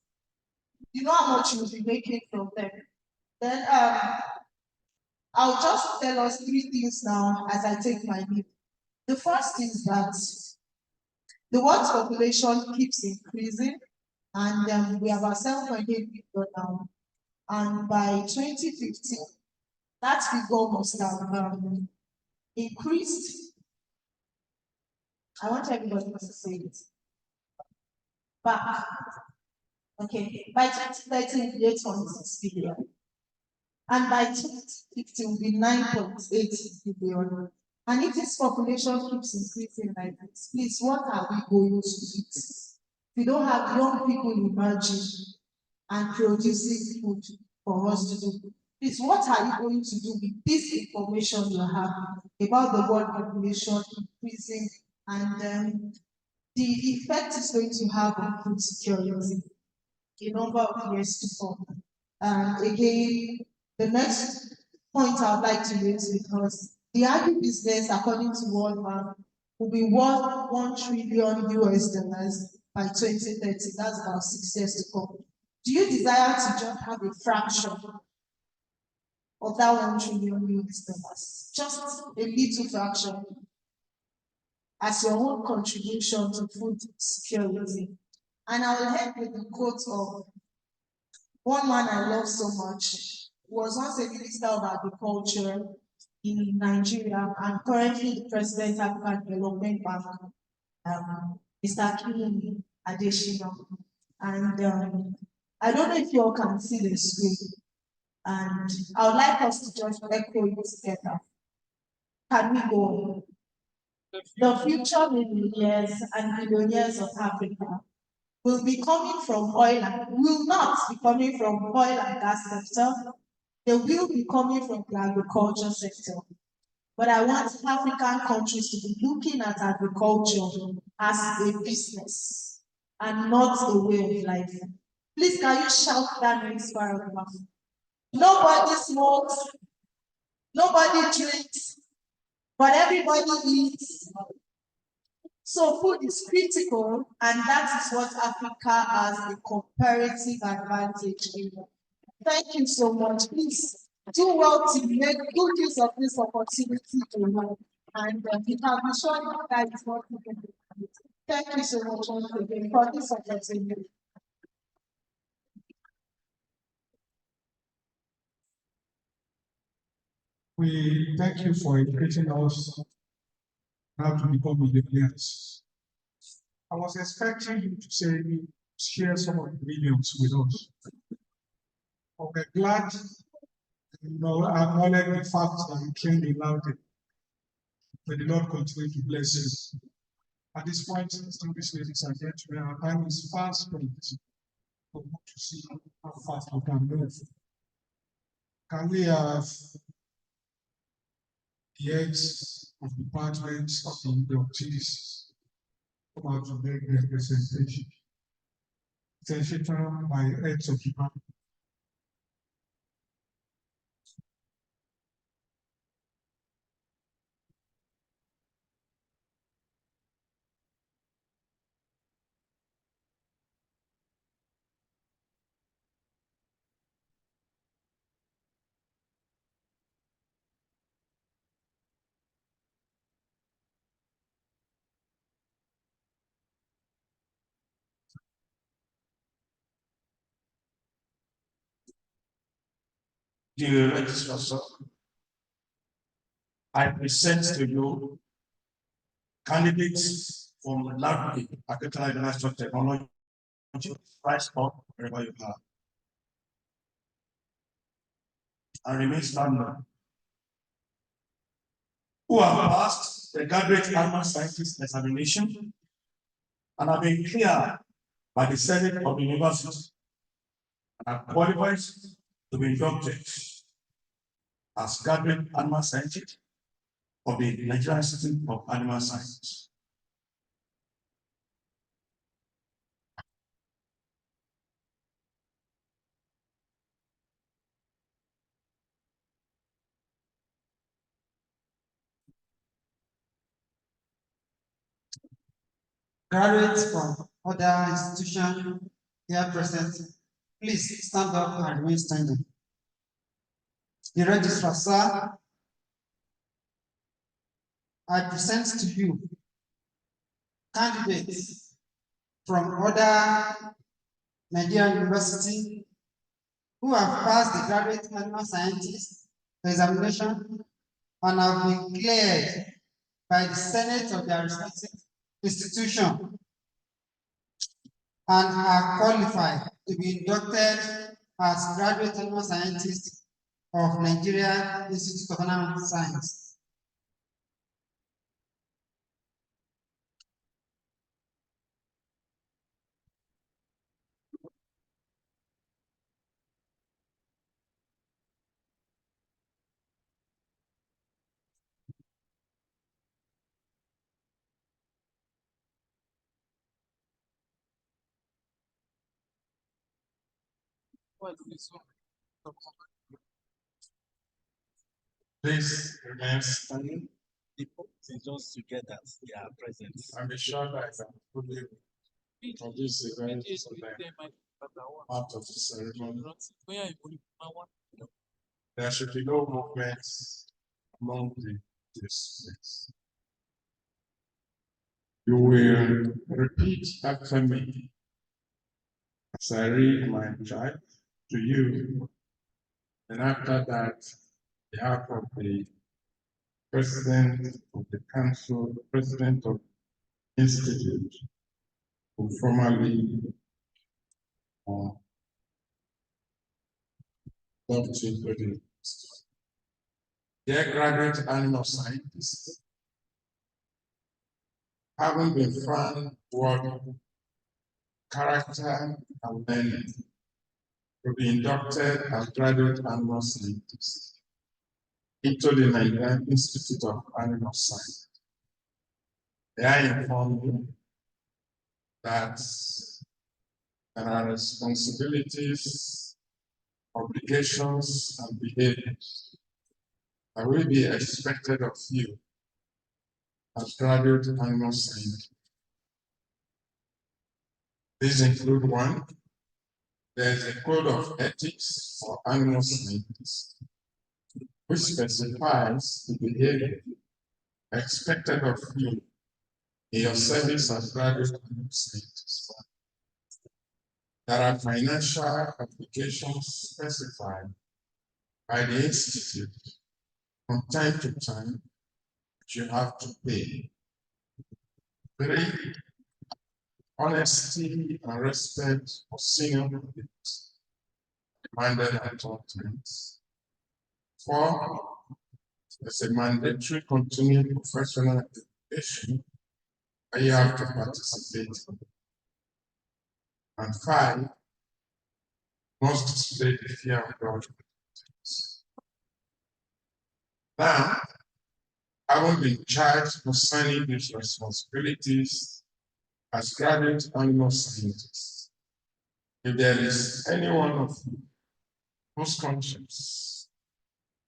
You know how much you'll be making from them. Then I'll just tell us 3 things now as I take my leave. The first is that the world's population keeps increasing, and we have about 7.8 billion now. And by 2050, that figure must have increased. I want everybody to say it. Back. Okay, by 2030, it will be 8.6 billion. And by 2050, it will be 9.8 billion. And if this population keeps increasing like this, please, what are we going to eat? We don't have young people emerging and producing food for us to do. Please, what are you going to do with this information you have about the world population increasing and the effect it's going to have on food security a number of years to come? And again, the next point I'd like to raise because the agribusiness, according to World Bank, will be worth $1 trillion by 2030. That's about 6 years to come. Do you desire to just have a fraction of that $1 trillion? Just a little fraction as your own contribution to food security. And I will end with the quote of one man I love so much. Was once a minister of agriculture in Nigeria and currently the president of African Development Bank, Mr. Kinuni Adeshina. And I don't know if you all can see the screen. And I would like us to just echo it together. Can we go on? The future millionaires and billionaires of Africa will be coming from will not be coming from oil and gas sector. They will be coming from the agriculture sector. But I want African countries to be looking at agriculture as a business and not a way of life. Please, can you shout that next paragraph? Nobody smokes, nobody drinks, but everybody eats. So food is critical, and that is what Africa has a comparative advantage in. Thank you so much. Please do well to make good use of this opportunity to learn. And you can be sure that is what you can do. Thank you so much once again for this opportunity. We thank you for educating us how to become millionaires. I was expecting you to say, share some of the millions with us. Okay, glad acknowledge the fact that you trained in Lautech. May the Lord continue to bless you. At this point, distinguished ladies and gentlemen, our time is fast spent. We want to see how fast we can move. Can we have the heads of departments of the inductees come out to make their presentation? Presentation by heads of department. Dear Registrar, I present to you candidates from Lautech, Architectural and Industrial Technology, rise up wherever you are. And remain standing. Who have passed the graduate animal scientist examination and have been cleared by the Senate of the University and are qualified to be inducted as graduate animal scientist of the Nigerian Institute of Animal Science. Graduates from other institutions here present, please stand up and remain standing. The registrar, sir, I present to you candidates from other Nigerian university who have passed the graduate animal scientist examination and have been cleared by the Senate of their respective institution and are qualified to be inducted as graduate animal scientists of Nigeria Institute of Animal Science. Please remain standing. The point is just to get that they are present. And be sure that I can fully from this event so that out of the ceremony. There should be no movements among the disciplines. You will repeat after me as I read my chart to you, and after that, the behalf of the President of the Council, the President of the Institute, will formally move to including dear graduate animal scientists, having been found what character and learning to be inducted as graduate animal scientists into the Nigerian Institute of Animal Science. They are informed you that there are responsibilities, obligations, and behaviors that will be expected of you as graduate animal scientists. These include one, there is a code of ethics for animal scientists, which specifies the behavior expected of you in your service as graduate animal scientists. There are financial applications specified by the Institute from time to time that you have to pay. 3, honesty and respect for senior colleagues demanded at all times. 4, there's a mandatory continued professional education that you have to participate in. And 5, must display the fear of God. Now, having been charged concerning these responsibilities as graduate animal scientists, if there is any one of you whose conscience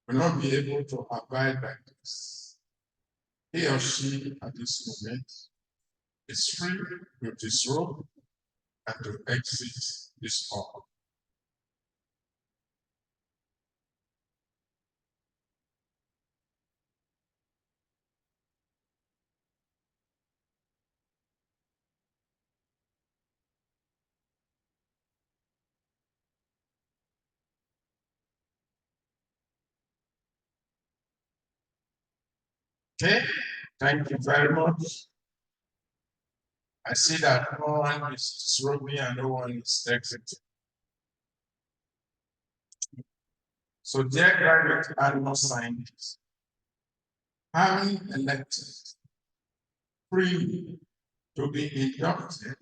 will not be able to abide by this, he or she at this moment is free to disrobe and to exit this hall. Okay, thank you very much. I see that no one is disrobing and no one is exiting. So, dear graduate animal scientists, having elected free to be inducted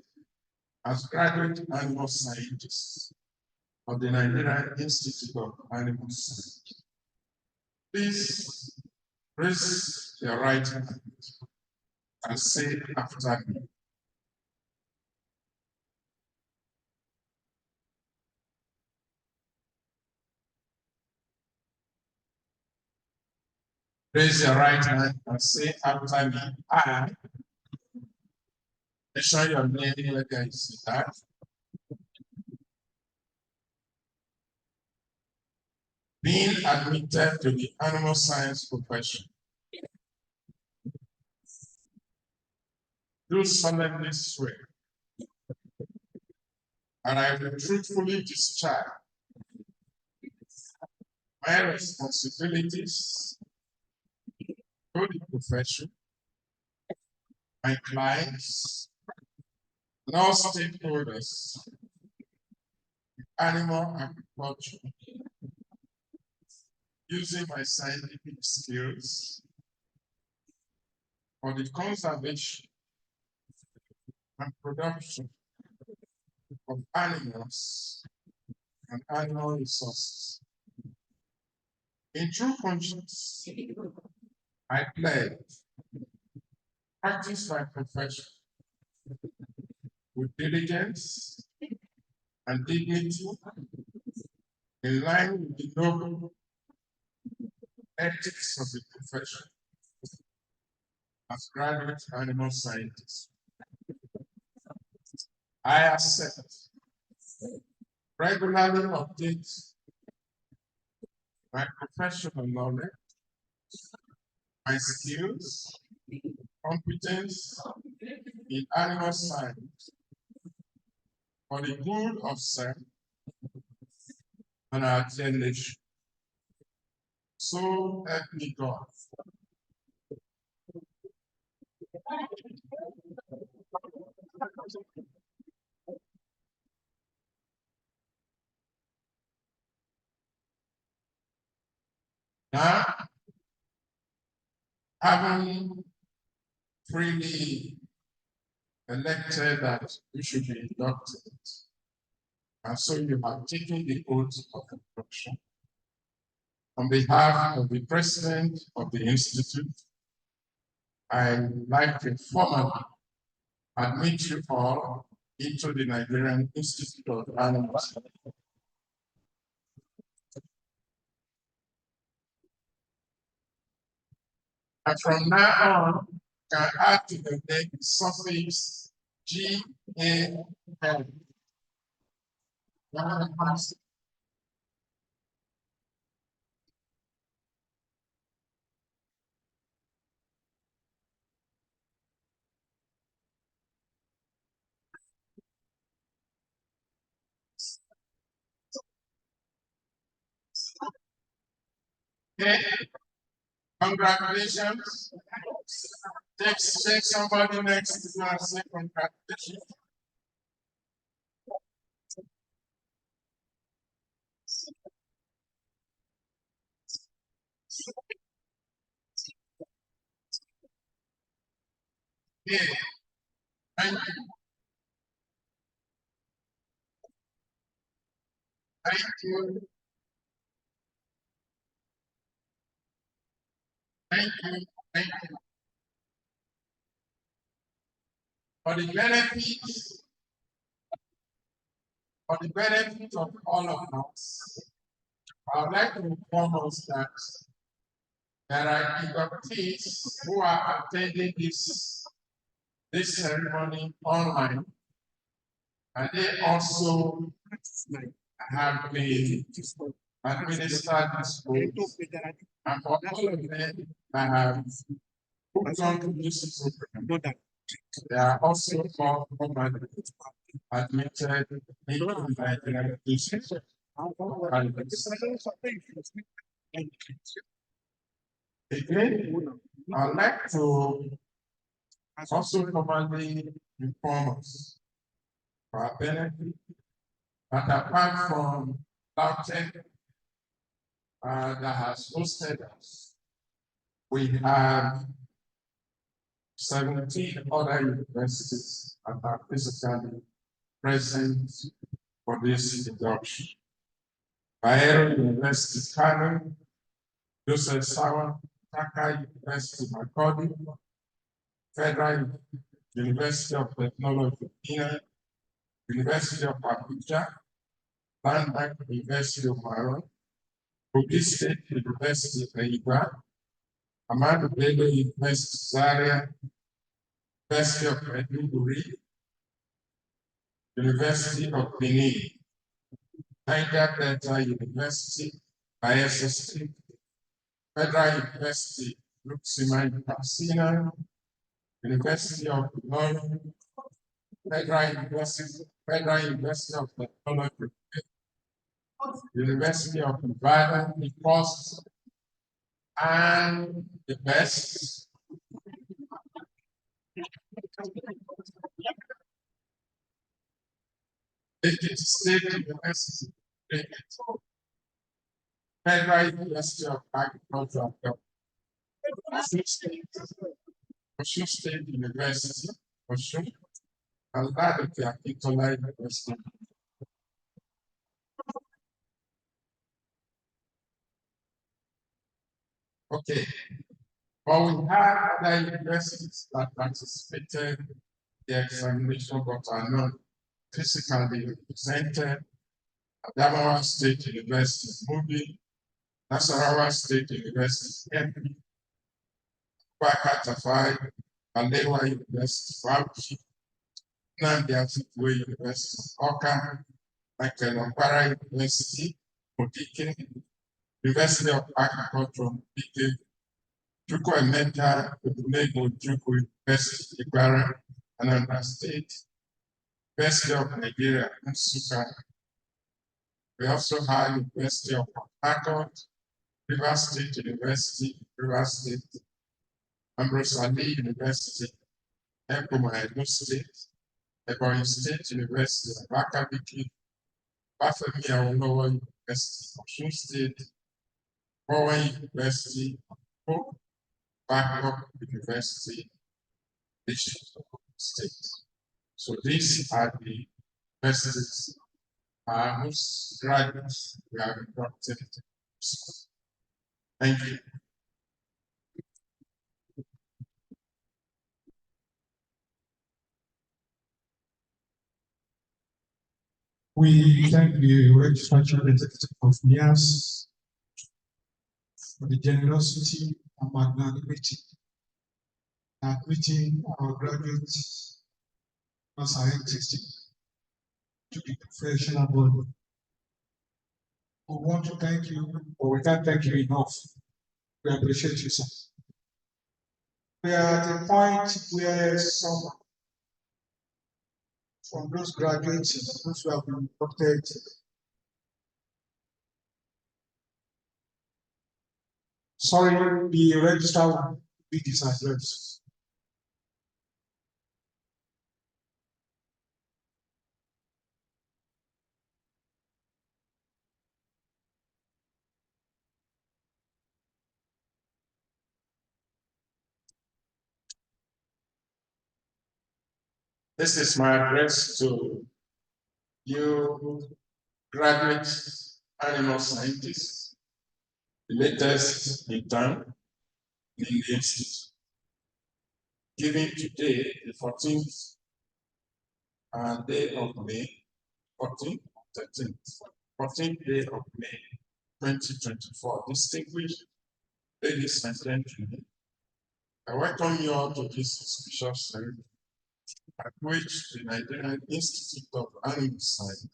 as graduate animal scientists of the Nigerian Institute of Animal Science, please raise your right hand and say after me. Raise your right hand and say after me. I, mention your name whether you see that. Being admitted to the animal science profession, do solemnly swear and I will truthfully discharge my responsibilities to the profession, my clients, and all stakeholders in animal agriculture, using my scientific skills for the conservation and production of animals and animal resources. In true conscience, I pledge practice my profession with diligence and dignity in line with the noble ethics of the profession as graduate animal scientist. I accept, regularly update my professional knowledge, my skills, competence in animal science for the good of self and our generation. So help me God. Now, having freely elected that you should be inducted, and so you have taken the oath of induction. On behalf of the president of the institute, I'd like to formally admit you all into the Nigerian Institute of Animals. And from now on, you can add to the name suffix GAL. Okay, congratulations. Take somebody next to you and say congratulations. Okay, thank you. Thank you. Thank you. Thank you. For the benefit of all of us, I would like to inform us that there are inductees who are attending this ceremony online, and they also have been administered this oath. And for all of them that have hooked on to this program, they are also formally admitted into the Nigerian Institute. Again, I'd like to also formally inform us for our benefit that apart from Lautech that has hosted us, we have 17 other universities that are physically present for this induction. Bayero University, Kano, Joseph Sawa, Taka University, Makurdi, Federal University of Technology, University of Abuja, Landmark University of Maron, Kogi State University, Naiba, Ahmadu Bello University, Zaria, University of Maiduguri, University of Benin, Niger Delta University, ISST, Federal University, Luxembourg, Casina, University of London, Federal University of Technology, University of Ibadan, the first and the best. State University, Federal University of Agriculture, Osun State University, Osun, and Lautech University. Okay, but we had other universities that participated in the examination but are not physically represented. Adamawa State University, Mubi, Nasarawa State University, MP, Bakatafai, Alewa University, Fauci, Nnamdi Azikiwe University, Oka, Michael Okpara University, Odike, University of Agriculture, Odike, Chukwuemeka Odumegwu Ojukwu University, Igbara, Anambra State, University of Nigeria, Nsukka. We also have University of Port Harcourt, Rivers State University, Rivers State, Ambrose Ali University, Ekoma Edo State, Ebonyi State University, Abakaliki, Bafemi Awolowo University, Osun State, Foreign University, backup university, state. So these are the universities whose graduates we have inducted. Thank you. We thank the registrar executive of NIAS for the generosity and magnanimity in admitting our graduates and scientists to the professional body. We want to thank you, but we can't thank you enough. We appreciate you, sir. We are at a point where some from those graduates, those who have been inducted, sorry, the registrar will be this address. This is my address to you graduate animal scientists, the latest in town in the institute. Given today, the 14th day of May, 14th day of May 2024. Distinguished ladies and gentlemen, I welcome you all to this auspicious ceremony at which the Nigerian Institute of Animal Science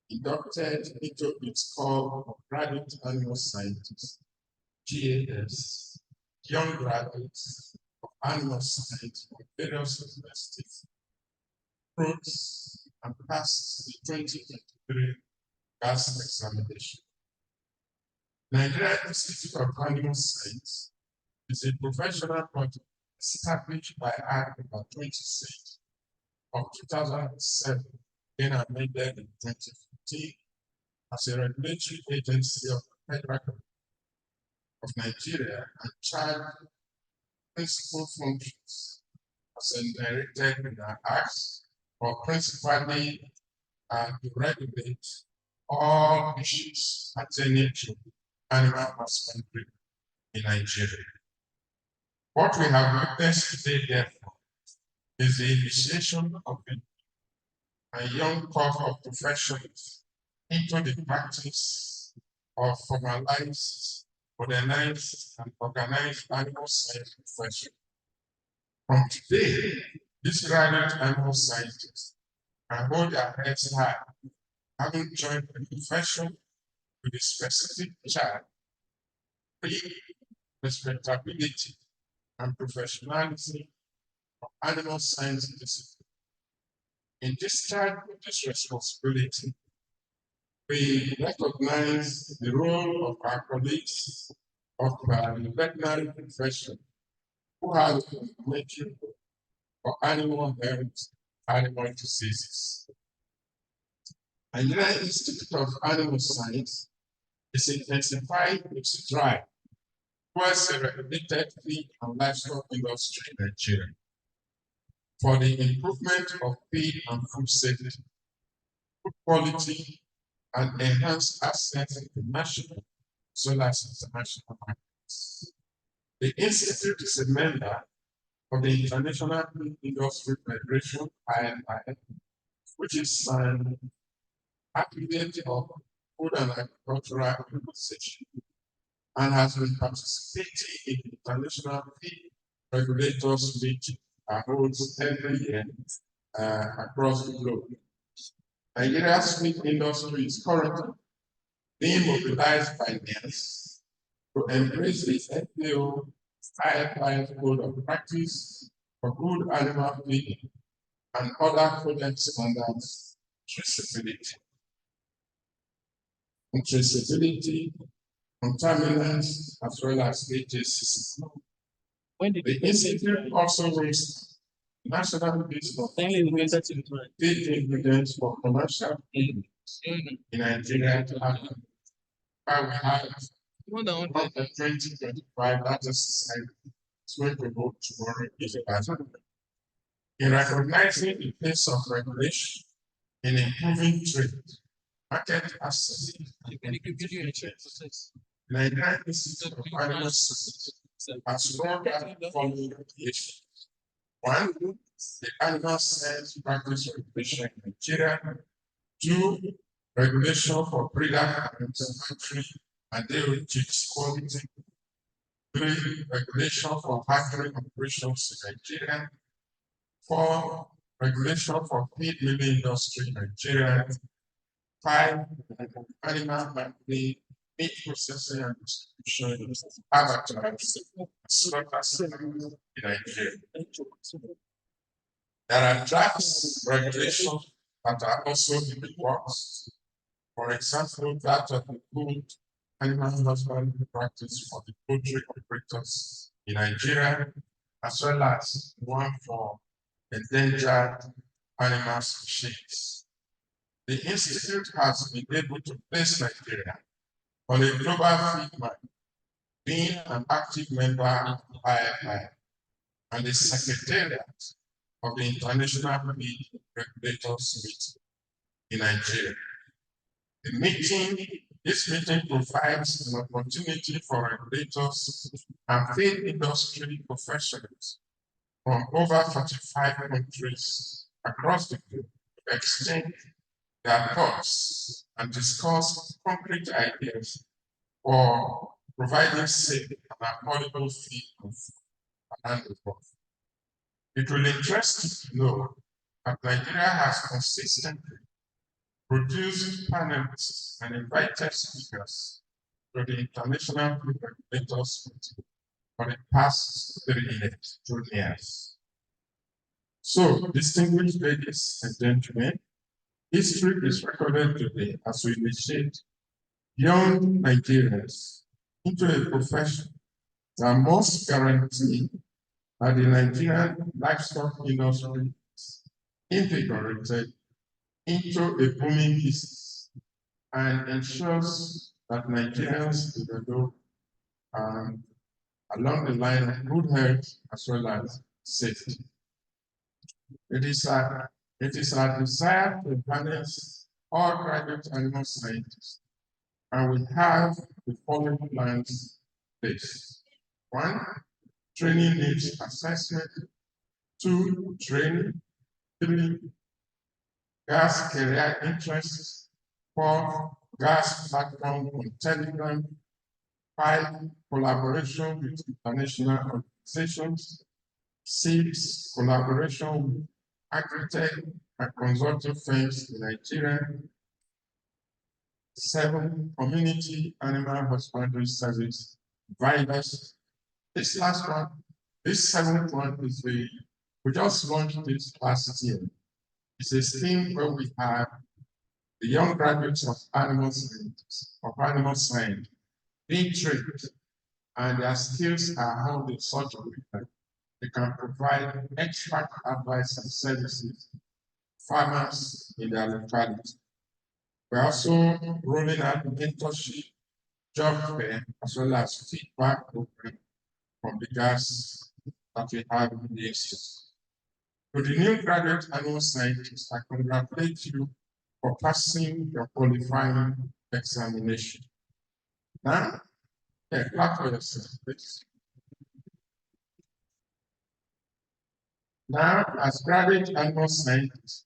inducted into its call of graduate animal scientists, GAS, young graduates of animal science from various universities, groups, and passed the 2023 GAS examination. Nigerian Institute of Animal Science is a professional body established by Act No. 26 of 2007, then amended in 2015 as a regulatory agency of the Federal Government of Nigeria and charged principal functions as enumerated in our acts, or principally to regulate all issues pertaining to animal husbandry in Nigeria. What we have witnessed today, therefore, is the initiation of a young corps of professionals into the practice of formalized, modernized, and organized animal science profession. From today, these graduate animal scientists can hold their heads high, having joined the profession with a specific charge, respectability, and professionalism of animal science discipline. In discharge of this responsibility, we recognize the role of our colleagues of the veterinary profession who have been making for animal health, animal diseases. Nigerian Institute of Animal Science is intensifying its drive towards a regulated feed and livestock industry in Nigeria for the improvement of feed and food safety, food quality, and enhanced access to national as well as international markets. The Institute is a member of the International Feed Industry Federation, IFI, which is an affiliate of Food and Agricultural Organization, and has been participating in the International Feed Regulators Meeting that holds every year across the globe. Nigeria's feed industry is currently being mobilized by NIAS to embrace the FAO IFI Code of Practice for Good Animal Feeding and other product standards traceability. Contaminants, as well as HACCP. The Institute also runs national list of feed ingredients for commercial feed in Nigeria to have. We have Of the 2025, that is going to vote tomorrow is a budget. In recognizing the place of regulation in improving trade, market access, Nigerian Institute of Animal Science has rolled out the following regulations. One, the animal science practice regulation in Nigeria. Two, regulation for breeder and factory and dairy chicks quality. Three, regulation for factory operations in Nigeria. Four, regulation for feed milling industry in Nigeria. Five, animal meat processing and distribution abattoirs in Nigeria. There are drafts regulations that are also in the works. For example, that of the good animal husbandry practice for the poultry operators in Nigeria, as well as one for endangered animal species. The Institute has been able to place Nigeria on a global feed map, being an active member of IFI and the Secretariat of the International Feed Regulators Meeting in Nigeria. This meeting provides an opportunity for regulators and feed industry professionals from over 45 countries across the globe to exchange their thoughts and discuss concrete ideas for providing safe and affordable feed and above. It will interest you to know that Nigeria has consistently produced panelists and invited speakers to the International Food Regulators Meeting for the past 2 years. So, distinguished ladies and gentlemen, history is recorded today as we initiate young Nigerians into a profession that must guarantee that the Nigerian livestock industry is invigorated into a booming business and ensures that Nigerians develop along the line of good health as well as safety. It is our desire to harness all graduate animal scientists, and we have the following plans in place. One, training needs assessment. Two, training. Three, gas career interests. Four, gas platform on Telegram. Five, collaboration with international organizations. Six, collaboration with agri-tech and consulting firms in Nigeria. Seven, community animal husbandry service providers. This last one, this seventh one is we just launched this last year. It's a scheme where we have the young graduates of animal science being trained, and their skills are held in such a way that they can provide expert advice and services to farmers in their locality. We're also rolling out mentorship, job fair, as well as feedback program from the guys that we have in the institute. To the new graduate animal scientists, I congratulate you for passing your qualifying examination. Now, clap for yourself, please. Now, as graduate animal scientists,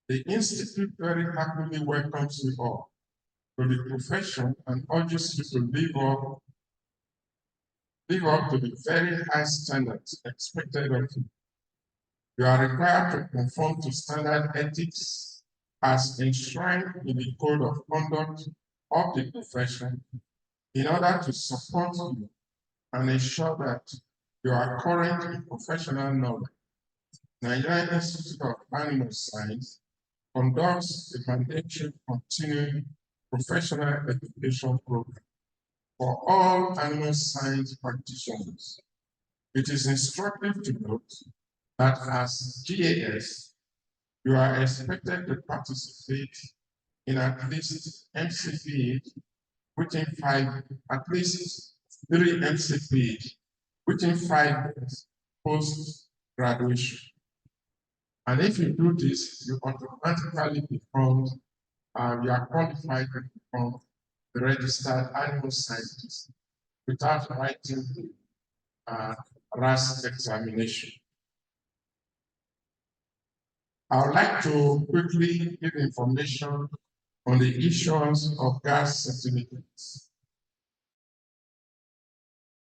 the Institute very happily welcomes you all to the profession and urges you to live up to the very high standards expected of you. You are required to conform to standard ethics as enshrined in the code of conduct of the profession in order to support you and ensure that you are current in professional knowledge. Nigerian Institute of Animal Science conducts a mandatory continuing professional education program for all animal science practitioners. It is instructive to note that as GAS, you are expected to participate in at least MCPH within 5, at least 3 MCP within 5 years post-graduation. And if you do this, you automatically become, you are qualified to become the registered animal scientist without writing the RAS examination. I would like to quickly give information on the issuance of gas certificates.